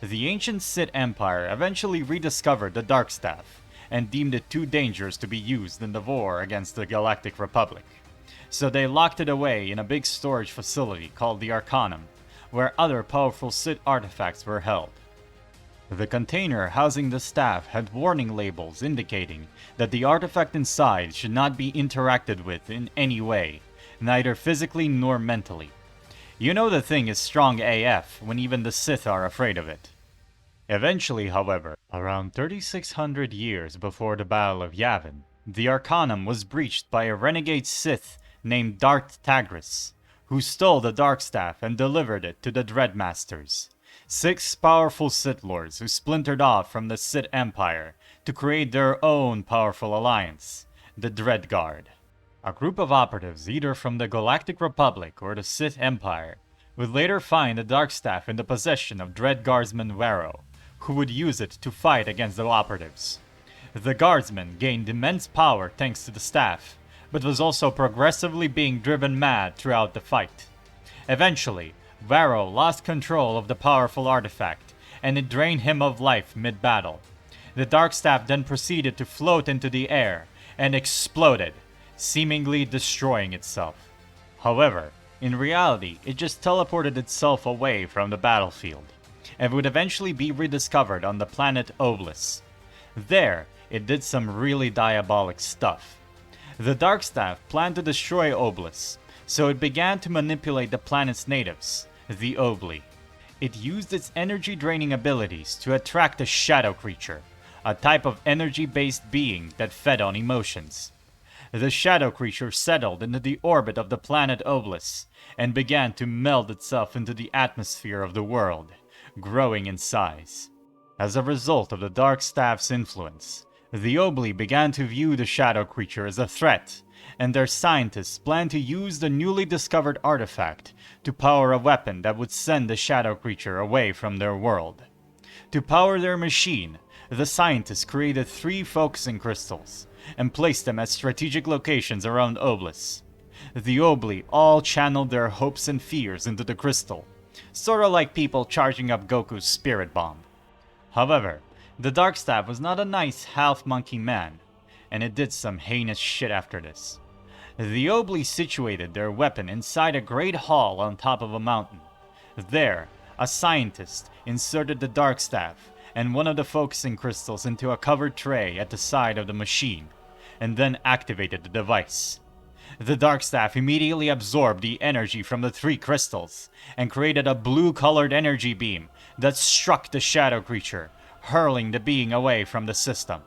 The ancient Sith Empire eventually rediscovered the Darkstaff, and deemed it too dangerous to be used in the war against the Galactic Republic. So they locked it away in a big storage facility called the Arcanum, where other powerful Sith artifacts were held. The container housing the staff had warning labels indicating that the artifact inside should not be interacted with in any way, neither physically nor mentally. You know the thing is strong AF when even the Sith are afraid of it. Eventually, however, around 3,600 years before the Battle of Yavin, the Arcanum was breached by a renegade Sith named Darth Tagris, who stole the Darkstaff and delivered it to the Dreadmasters, 6 powerful Sith Lords who splintered off from the Sith Empire to create their own powerful alliance, the Dread Guard. A group of operatives either from the Galactic Republic or the Sith Empire would later find the Darkstaff in the possession of Dread Guardsman Warrow, who would use it to fight against the operatives. The guardsman gained immense power thanks to the staff, but was also progressively being driven mad throughout the fight. Eventually, Varro lost control of the powerful artifact, and it drained him of life mid-battle. The Darkstaff then proceeded to float into the air and exploded, seemingly destroying itself. However, in reality, it just teleported itself away from the battlefield, and would eventually be rediscovered on the planet Oblis. There, it did some really diabolic stuff. The Darkstaff planned to destroy Oblis, so it began to manipulate the planet's natives, the Obli. It used its energy-draining abilities to attract a shadow creature, a type of energy-based being that fed on emotions. The shadow creature settled into the orbit of the planet Oblis and began to meld itself into the atmosphere of the world, growing in size. As a result of the Darkstaff's influence, the Obli began to view the shadow creature as a threat, and their scientists planned to use the newly discovered artifact to power a weapon that would send the shadow creature away from their world. To power their machine, the scientists created 3 focusing crystals and placed them at strategic locations around Oblis. The Obli all channeled their hopes and fears into the crystal, sorta like people charging up Goku's spirit bomb. However, the Darkstaff was not a nice half-monkey man, and it did some heinous shit after this. The Obli situated their weapon inside a great hall on top of a mountain. There, a scientist inserted the Darkstaff and one of the focusing crystals into a covered tray at the side of the machine, and then activated the device. The Darkstaff immediately absorbed the energy from the 3 crystals, and created a blue-colored energy beam that struck the shadow creature, hurling the being away from the system.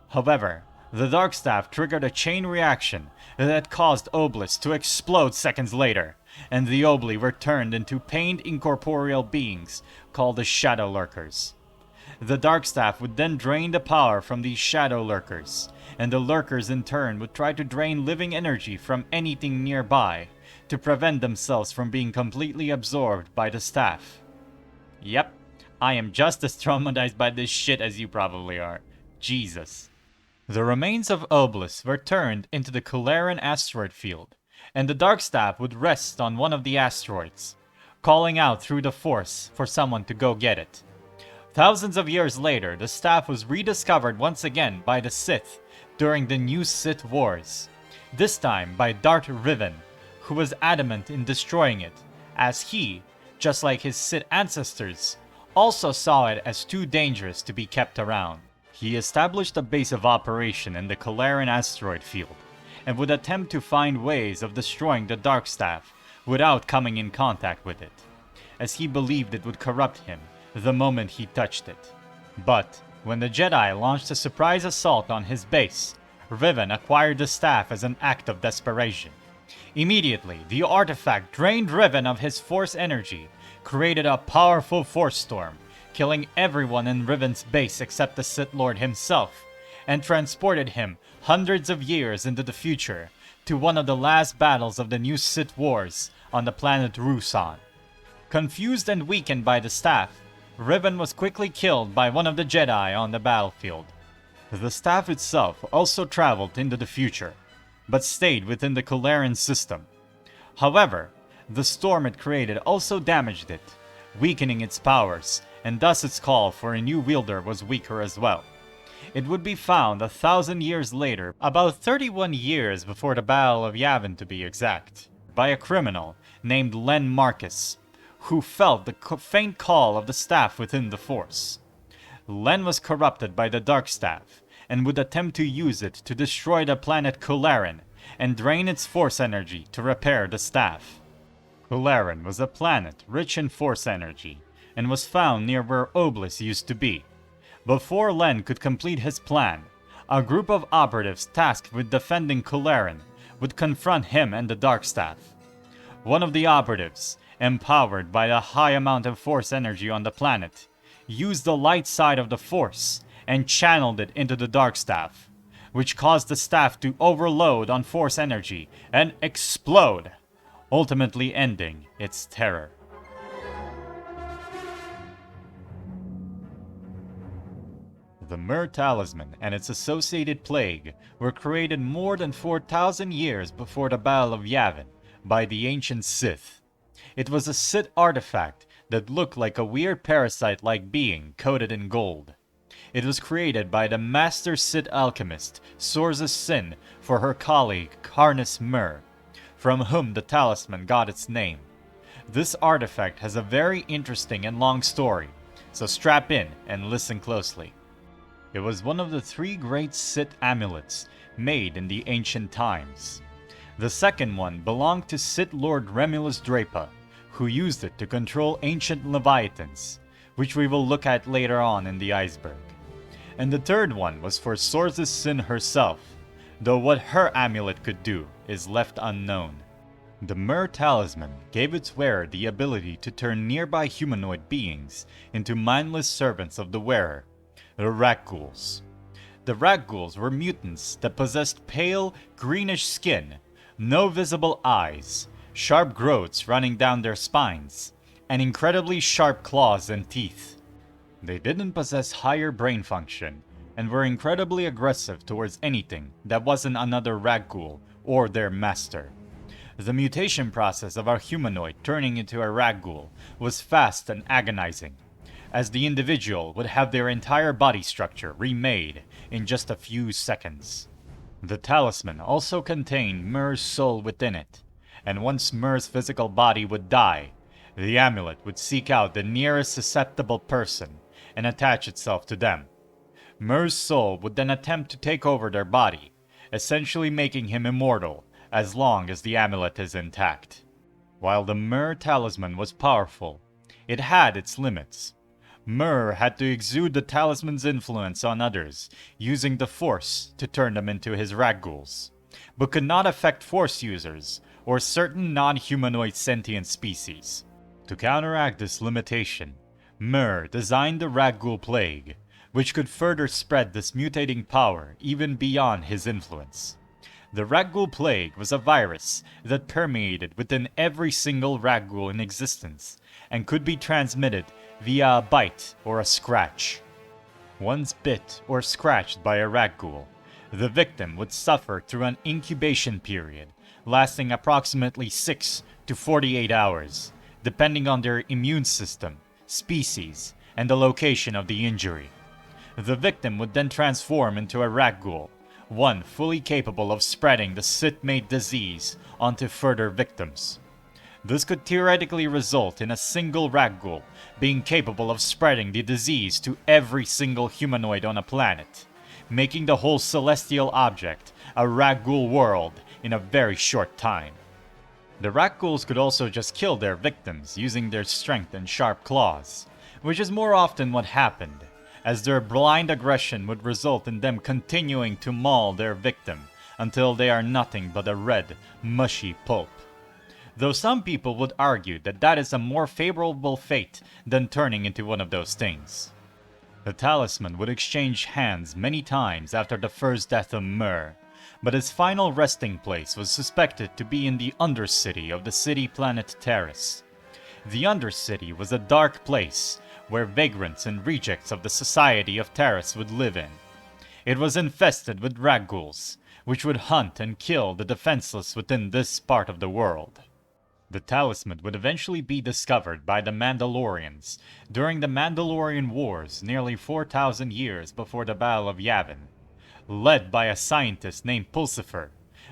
However, the Darkstaff triggered a chain reaction that caused Oblis to explode seconds later, and the Obli were turned into pained incorporeal beings called the Shadow Lurkers. The Darkstaff would then drain the power from these Shadow Lurkers, and the Lurkers in turn would try to drain living energy from anything nearby to prevent themselves from being completely absorbed by the staff. Yep, I am just as traumatized by this shit as you probably are. Jesus. The remains of Oblis were turned into the Kularan asteroid field, and the Darkstaff would rest on one of the asteroids, calling out through the Force for someone to go get it. Thousands of years later, the staff was rediscovered once again by the Sith during the New Sith Wars, this time by Darth Revan, who was adamant in destroying it, as he, just like his Sith ancestors, also saw it as too dangerous to be kept around. He established a base of operation in the Kularan asteroid field, and would attempt to find ways of destroying the Darkstaff without coming in contact with it, as he believed it would corrupt him the moment he touched it. But when the Jedi launched a surprise assault on his base, Revan acquired the staff as an act of desperation. Immediately, the artifact drained Revan of his Force energy, created a powerful Force storm, killing everyone in Revan's base except the Sith Lord himself, and transported him hundreds of years into the future to one of the last battles of the New Sith Wars on the planet Ruusan. Confused and weakened by the staff, Revan was quickly killed by one of the Jedi on the battlefield. The staff itself also traveled into the future, but stayed within the Kularan system. However, the storm it created also damaged it, weakening its powers, and thus its call for a new wielder was weaker as well. It would be found 1,000 years later, about 31 years before the Battle of Yavin to be exact, by a criminal named Len Marcus, who felt the faint call of the staff within the Force. Len was corrupted by the Darkstaff, and would attempt to use it to destroy the planet Kularan and drain its Force energy to repair the staff. Kularan was a planet rich in Force energy, and was found near where Oblis used to be. Before Len could complete his plan, a group of operatives tasked with defending Kularan would confront him and the Darkstaff. One of the operatives, empowered by the high amount of Force energy on the planet, used the light side of the Force and channeled it into the Darkstaff, which caused the staff to overload on Force energy and explode, ultimately ending its terror. The Muur Talisman and its associated plague were created more than 4,000 years before the Battle of Yavin by the ancient Sith. It was a Sith artifact that looked like a weird parasite-like being coated in gold. It was created by the master Sith alchemist Sorza Sin for her colleague Karnus Muur, from whom the talisman got its name. This artifact has a very interesting and long story, so strap in and listen closely. It was one of the 3 great Sith amulets made in the ancient times. The second one belonged to Sith Lord Remulus Drapa, who used it to control ancient Leviathans, which we will look at later on in the iceberg. And the third one was for Sorza Sin herself, though what her amulet could do is left unknown. The Muur Talisman gave its wearer the ability to turn nearby humanoid beings into mindless servants of the wearer, the Rakghouls. The Rakghouls were mutants that possessed pale, greenish skin, no visible eyes, sharp growths running down their spines, and incredibly sharp claws and teeth. They didn't possess higher brain function, and were incredibly aggressive towards anything that wasn't another Rakghoul or their master. The mutation process of our humanoid turning into a Rakghoul was fast and agonizing, as the individual would have their entire body structure remade in just a few seconds. The talisman also contained Muur's soul within it, and once Muur's physical body would die, the amulet would seek out the nearest susceptible person and attach itself to them. Muur's soul would then attempt to take over their body, essentially making him immortal as long as the amulet is intact. While the Muur talisman was powerful, it had its limits. Muur had to exude the talisman's influence on others, using the Force to turn them into his Rakghouls, but could not affect Force users or certain non-humanoid sentient species. To counteract this limitation, Muur designed the Rakghoul Plague, which could further spread this mutating power even beyond his influence. The Rakghoul Plague was a virus that permeated within every single Rakghoul in existence, and could be transmitted via a bite or a scratch. Once bit or scratched by a Rakghoul, the victim would suffer through an incubation period lasting approximately 6 to 48 hours, depending on their immune system, species, and the location of the injury. The victim would then transform into a Rakghoul, one fully capable of spreading the Sith-made disease onto further victims. This could theoretically result in a single Rakghoul being capable of spreading the disease to every single humanoid on a planet, making the whole celestial object a Rakghoul world in a very short time. The Rakghouls could also just kill their victims using their strength and sharp claws, which is more often what happened, as their blind aggression would result in them continuing to maul their victim until they are nothing but a red, mushy pulp. Though some people would argue that that is a more favorable fate than turning into one of those things. The talisman would exchange hands many times after the first death of Muur, but his final resting place was suspected to be in the Undercity of the city-planet Terrace. The Undercity was a dark place where vagrants and rejects of the society of Terrace would live in. It was infested with Rakghouls, which would hunt and kill the defenseless within this part of the world. The talisman would eventually be discovered by the Mandalorians during the Mandalorian Wars nearly 4,000 years before the Battle of Yavin. Led by a scientist named Pulsifer,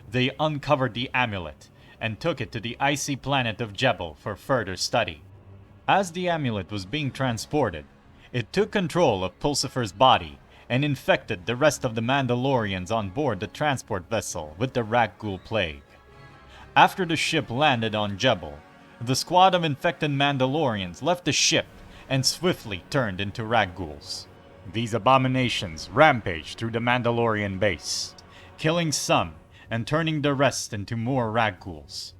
they uncovered the amulet and took it to the icy planet of Jebel for further study. As the amulet was being transported, it took control of Pulsifer's body and infected the rest of the Mandalorians on board the transport vessel with the Rakghoul Plague. After the ship landed on Jebel, the squad of infected Mandalorians left the ship and swiftly turned into Rakghouls. These abominations rampaged through the Mandalorian base, killing some and turning the rest into more Rakghouls.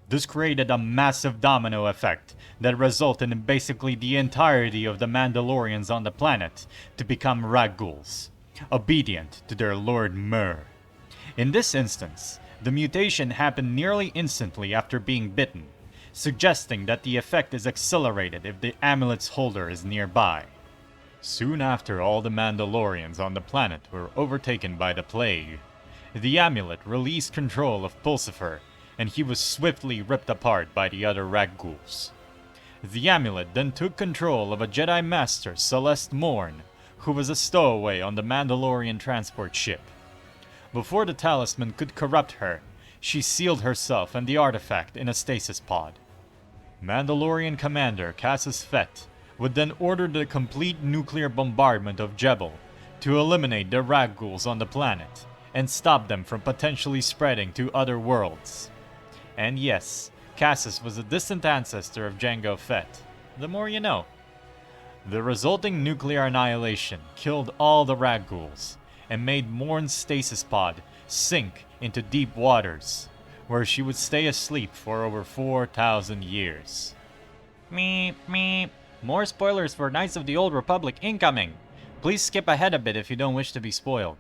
This created a massive domino effect that resulted in basically the entirety of the Mandalorians on the planet to become Rakghouls, obedient to their Lord Muur. In this instance, the mutation happened nearly instantly after being bitten, suggesting that the effect is accelerated if the amulet's holder is nearby. Soon after all the Mandalorians on the planet were overtaken by the plague, the amulet released control of Pulsifer, and he was swiftly ripped apart by the other Rakghouls. The amulet then took control of a Jedi Master, Celeste Morn, who was a stowaway on the Mandalorian transport ship. Before the Talisman could corrupt her, she sealed herself and the artifact in a stasis pod. Mandalorian Commander Cassius Fett would then order the complete nuclear bombardment of Jebel to eliminate the Rakghouls on the planet and stop them from potentially spreading to other worlds. And yes, Cassius was a distant ancestor of Jango Fett. The more you know. The resulting nuclear annihilation killed all the Rakghouls and made Morn's stasis pod sink into deep waters, where she would stay asleep for over 4,000 years. Meep, meep. More spoilers for Knights of the Old Republic incoming! Please skip ahead a bit if you don't wish to be spoiled.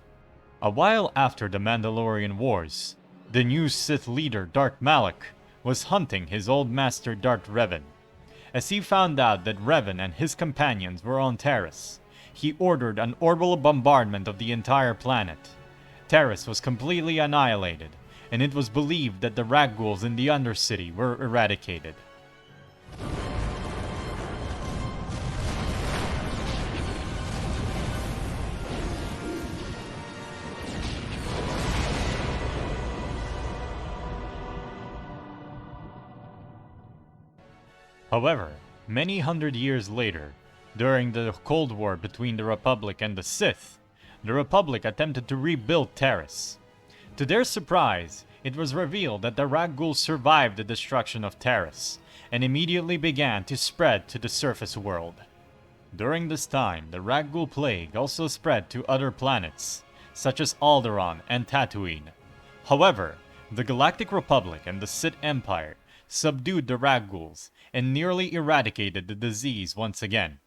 A while after the Mandalorian Wars, the new Sith leader Darth Malak was hunting his old master Darth Revan. As he found out that Revan and his companions were on Taris, he ordered an orbital bombardment of the entire planet. Taris was completely annihilated, and it was believed that the Rakghouls in the Undercity were eradicated. However, many hundred years later, during the Cold War between the Republic and the Sith, the Republic attempted to rebuild Taris. To their surprise, it was revealed that the Rakghouls survived the destruction of Taris, and immediately began to spread to the surface world. During this time, the Rakghoul plague also spread to other planets, such as Alderaan and Tatooine. However, the Galactic Republic and the Sith Empire subdued the Rakghouls and nearly eradicated the disease once again.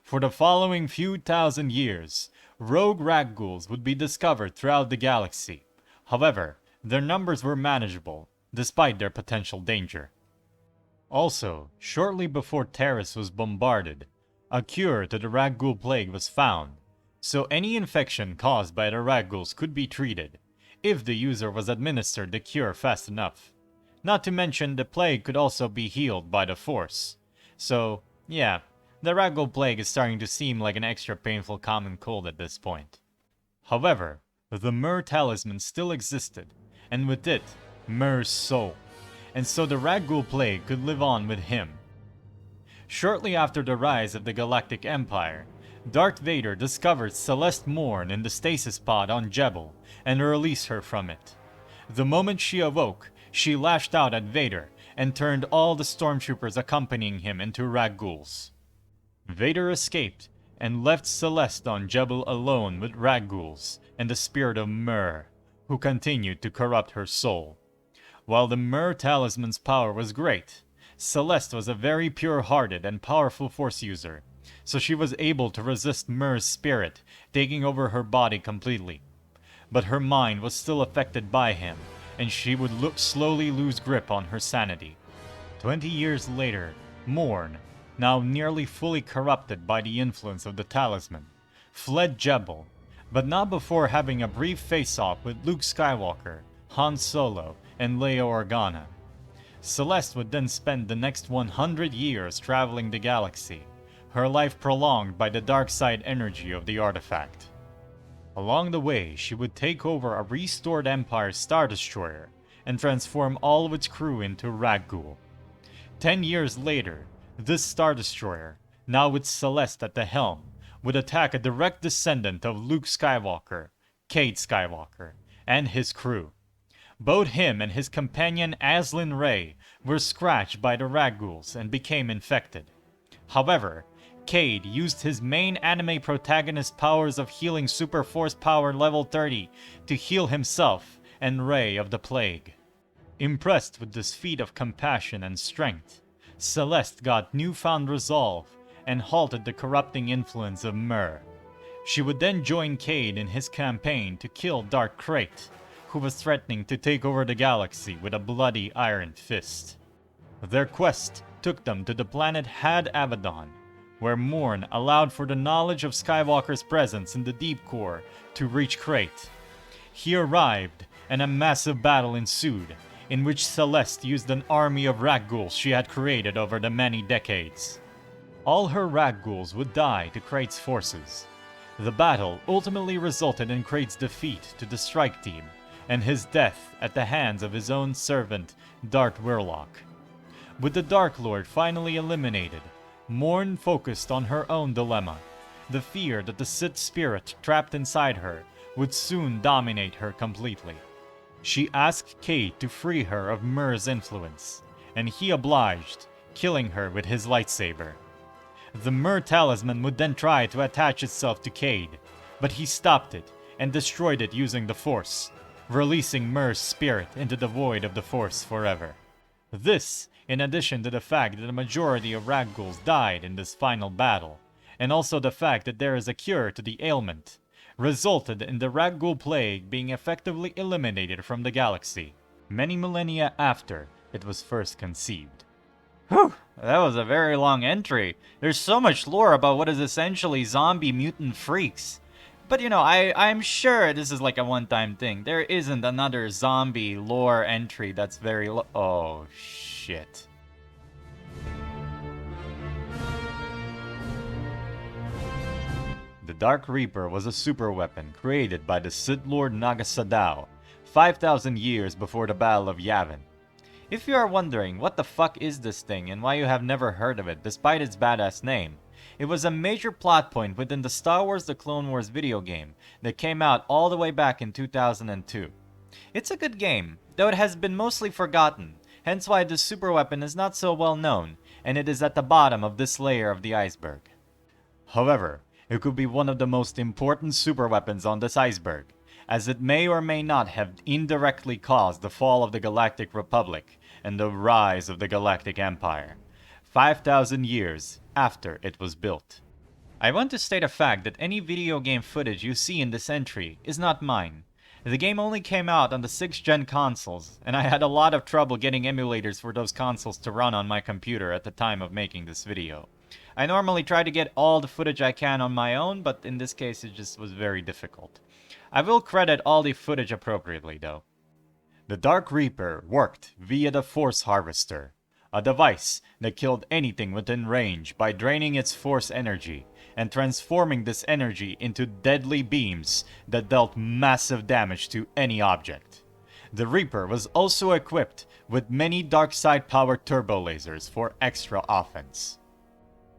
For the following few thousand years, rogue Rakghouls would be discovered throughout the galaxy. However, their numbers were manageable, despite their potential danger. Also, shortly before Taris was bombarded, a cure to the Rakghoul plague was found, so any infection caused by the Rakghouls could be treated, if the user was administered the cure fast enough. Not to mention, the plague could also be healed by the Force. So, yeah, the Rakghoul plague is starting to seem like an extra painful common cold at this point. However, the Muur Talisman still existed, and with it, Muur's soul, and so the Rakghoul plague could live on with him. Shortly after the rise of the Galactic Empire, Darth Vader discovered Celeste Morn in the stasis pod on Jebel and released her from it. The moment she awoke, she lashed out at Vader and turned all the stormtroopers accompanying him into Rakghouls. Vader escaped and left Celeste on Jebel alone with Rakghouls and the spirit of Muur, who continued to corrupt her soul. While the Muur Talisman's power was great, Celeste was a very pure-hearted and powerful Force user, so she was able to resist Muur's spirit taking over her body completely. But her mind was still affected by him, and she would slowly lose grip on her sanity. 20 years later, Morn, now nearly fully corrupted by the influence of the Talisman, fled Jebel, but not before having a brief face-off with Luke Skywalker, Han Solo, and Leia Organa. Celeste would then spend the next 100 years traveling the galaxy, her life prolonged by the dark side energy of the artifact. Along the way, she would take over a restored Empire Star Destroyer and transform all of its crew into Rakghoul. 10 years later, this Star Destroyer, now with Celeste at the helm, would attack a direct descendant of Luke Skywalker, Cade Skywalker, and his crew. Both him and his companion Aslyn Ray were scratched by the Rakghouls and became infected. However, Cade used his main anime protagonist powers of healing super force power level 30 to heal himself and Ray of the plague. Impressed with this feat of compassion and strength, Celeste got newfound resolve and halted the corrupting influence of Muur. She would then join Cade in his campaign to kill Darth Krayt, who was threatening to take over the galaxy with a bloody iron fist. Their quest took them to the planet Had Abaddon, where Morn allowed for the knowledge of Skywalker's presence in the deep core to reach Crate. He arrived, and a massive battle ensued, in which Celeste used an army of Rakghouls she had created over the many decades. All her Rakghouls would die to Krate's forces. The battle ultimately resulted in Krate's defeat to the Strike Team, and his death at the hands of his own servant, Darth Wirlock. With the Dark Lord finally eliminated, Morn focused on her own dilemma, the fear that the Sith spirit trapped inside her would soon dominate her completely. She asked Cade to free her of Muur's influence, and he obliged, killing her with his lightsaber. The Muur Talisman would then try to attach itself to Cade, but he stopped it and destroyed it using the Force, releasing Muur's spirit into the void of the Force forever. This, in addition to the fact that the majority of Rakghouls died in this final battle, and also the fact that there is a cure to the ailment, resulted in the Rakghoul plague being effectively eliminated from the galaxy, many millennia after it was first conceived. Whew, that was a very long entry. There's so much lore about what is essentially zombie mutant freaks. But you know, I'm sure this is like a one-time thing. There isn't another zombie lore entry that's very oh, shit. The Dark Reaper was a super weapon created by the Sith Lord Naga Sadow 5,000 years before the Battle of Yavin. If you are wondering what the fuck is this thing and why you have never heard of it despite its badass name, it was a major plot point within the Star Wars The Clone Wars video game that came out all the way back in 2002. It's a good game, though it has been mostly forgotten, hence why this super weapon is not so well known, and it is at the bottom of this layer of the iceberg. However, it could be one of the most important super weapons on this iceberg, as it may or may not have indirectly caused the fall of the Galactic Republic and the rise of the Galactic Empire, 5,000 years after it was built. I want to state a fact that any video game footage you see in this entry is not mine. The game only came out on the 6th gen consoles, and I had a lot of trouble getting emulators for those consoles to run on my computer at the time of making this video. I normally try to get all the footage I can on my own, but in this case it just was very difficult. I will credit all the footage appropriately though. The Dark Reaper worked via the Force Harvester, a device that killed anything within range by draining its force energy and transforming this energy into deadly beams that dealt massive damage to any object. The Reaper was also equipped with many dark side powered turbo lasers for extra offense.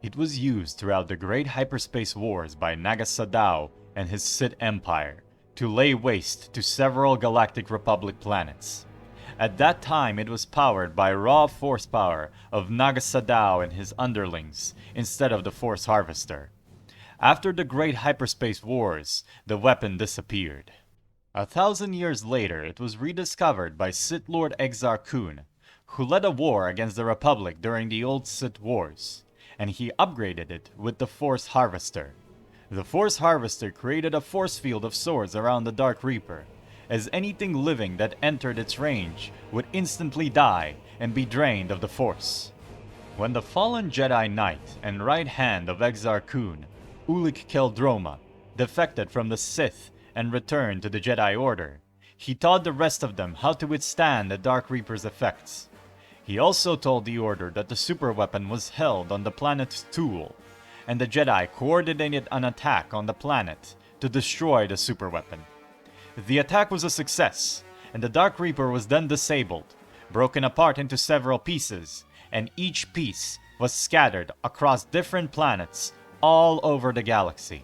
It was used throughout the Great Hyperspace Wars by Naga Sadow and his Sith Empire to lay waste to several Galactic Republic planets. At that time, it was powered by raw force power of Naga Sadow and his underlings, instead of the Force Harvester. After the Great Hyperspace Wars, the weapon disappeared. 1,000 years later, it was rediscovered by Sith Lord Exar Kun, who led a war against the Republic during the Old Sith Wars, and he upgraded it with the Force Harvester. The Force Harvester created a force field of swords around the Dark Reaper, as anything living that entered its range would instantly die and be drained of the Force. When the fallen Jedi Knight and right hand of Exar Kun, Ulic Qel-Droma, defected from the Sith and returned to the Jedi Order, he taught the rest of them how to withstand the Dark Reaper's effects. He also told the Order that the superweapon was held on the planet Tool, and the Jedi coordinated an attack on the planet to destroy the superweapon. The attack was a success, and the Dark Reaper was then disabled, broken apart into several pieces, and each piece was scattered across different planets all over the galaxy.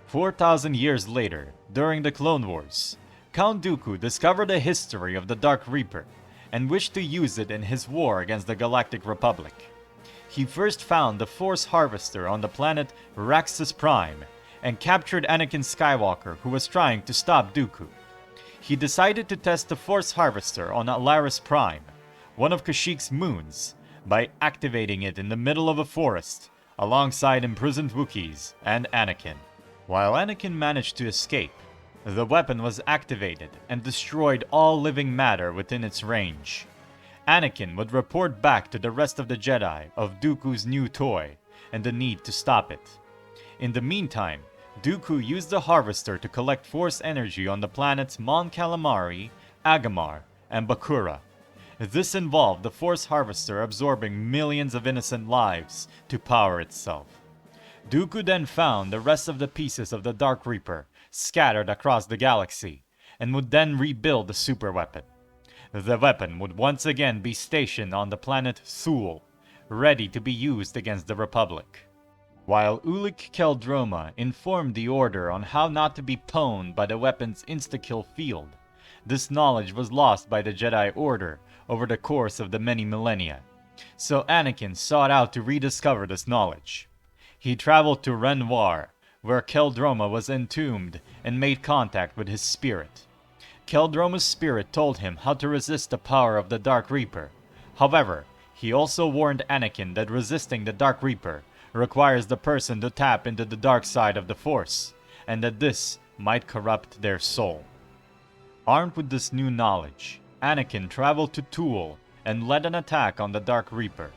4,000 years later, during the Clone Wars, Count Dooku discovered the history of the Dark Reaper and wished to use it in his war against the Galactic Republic. He first found the Force Harvester on the planet Raxus Prime and captured Anakin Skywalker, who was trying to stop Dooku. He decided to test the Force Harvester on Alaris Prime, one of Kashyyyk's moons, by activating it in the middle of a forest alongside imprisoned Wookiees and Anakin. While Anakin managed to escape, the weapon was activated and destroyed all living matter within its range. Anakin would report back to the rest of the Jedi of Dooku's new toy, and the need to stop it. In the meantime, Dooku used the Harvester to collect Force energy on the planets Mon Calamari, Agamar, and Bakura. This involved the Force Harvester absorbing millions of innocent lives to power itself. Dooku then found the rest of the pieces of the Dark Reaper scattered across the galaxy, and would then rebuild the superweapon. The weapon would once again be stationed on the planet Thule, ready to be used against the Republic. While Ulic Qel-Droma informed the Order on how not to be pwned by the weapon's insta-kill field, this knowledge was lost by the Jedi Order over the course of the many millennia, so Anakin sought out to rediscover this knowledge. He traveled to Renoir, where Qel-Droma was entombed, and made contact with his spirit. Qel-Droma's spirit told him how to resist the power of the Dark Reaper. However, he also warned Anakin that resisting the Dark Reaper requires the person to tap into the dark side of the Force, and that this might corrupt their soul. Armed with this new knowledge, Anakin traveled to Thule and led an attack on the Dark Reaper.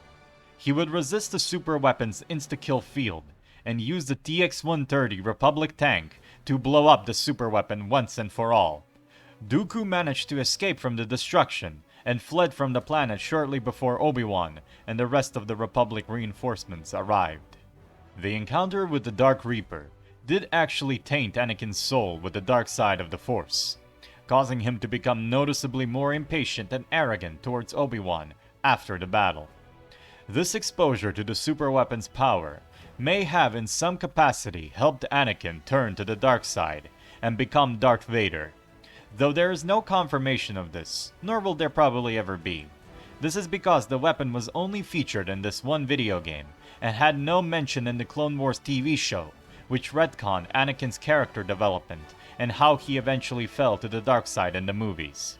He would resist the superweapon's insta-kill field, and use the TX-130 Republic tank to blow up the superweapon once and for all. Dooku managed to escape from the destruction and fled from the planet shortly before Obi-Wan and the rest of the Republic reinforcements arrived. The encounter with the Dark Reaper did actually taint Anakin's soul with the dark side of the Force, causing him to become noticeably more impatient and arrogant towards Obi-Wan after the battle. This exposure to the superweapon's power may have in some capacity helped Anakin turn to the dark side and become Darth Vader, though there is no confirmation of this, nor will there probably ever be. This is because the weapon was only featured in this one video game, and had no mention in the Clone Wars TV show, which retconned Anakin's character development and how he eventually fell to the dark side in the movies.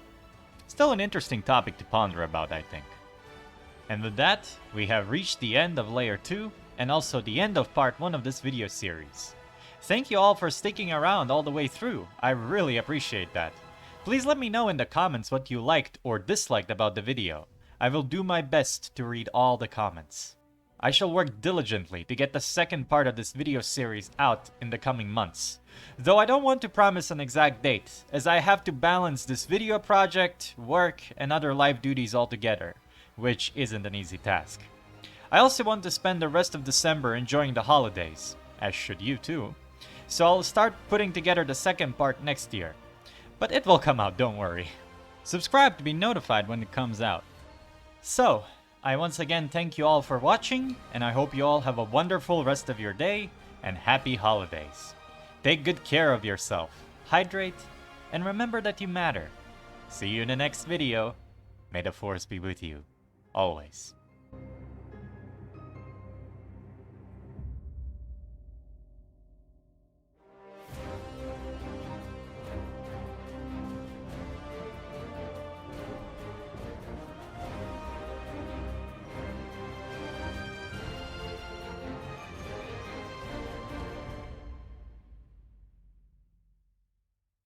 Still an interesting topic to ponder about, I think. And with that, we have reached the end of Layer 2, and also the end of Part 1 of this video series. Thank you all for sticking around all the way through, I really appreciate that. Please let me know in the comments what you liked or disliked about the video. I will do my best to read all the comments. I shall work diligently to get the second part of this video series out in the coming months, though I don't want to promise an exact date, as I have to balance this video project, work, and other life duties altogether, which isn't an easy task. I also want to spend the rest of December enjoying the holidays, as should you too, so I'll start putting together the second part next year. But it will come out, don't worry. Subscribe to be notified when it comes out. So, I once again thank you all for watching, and I hope you all have a wonderful rest of your day, and happy holidays. Take good care of yourself, hydrate, and remember that you matter. See you in the next video. May the Force be with you, always.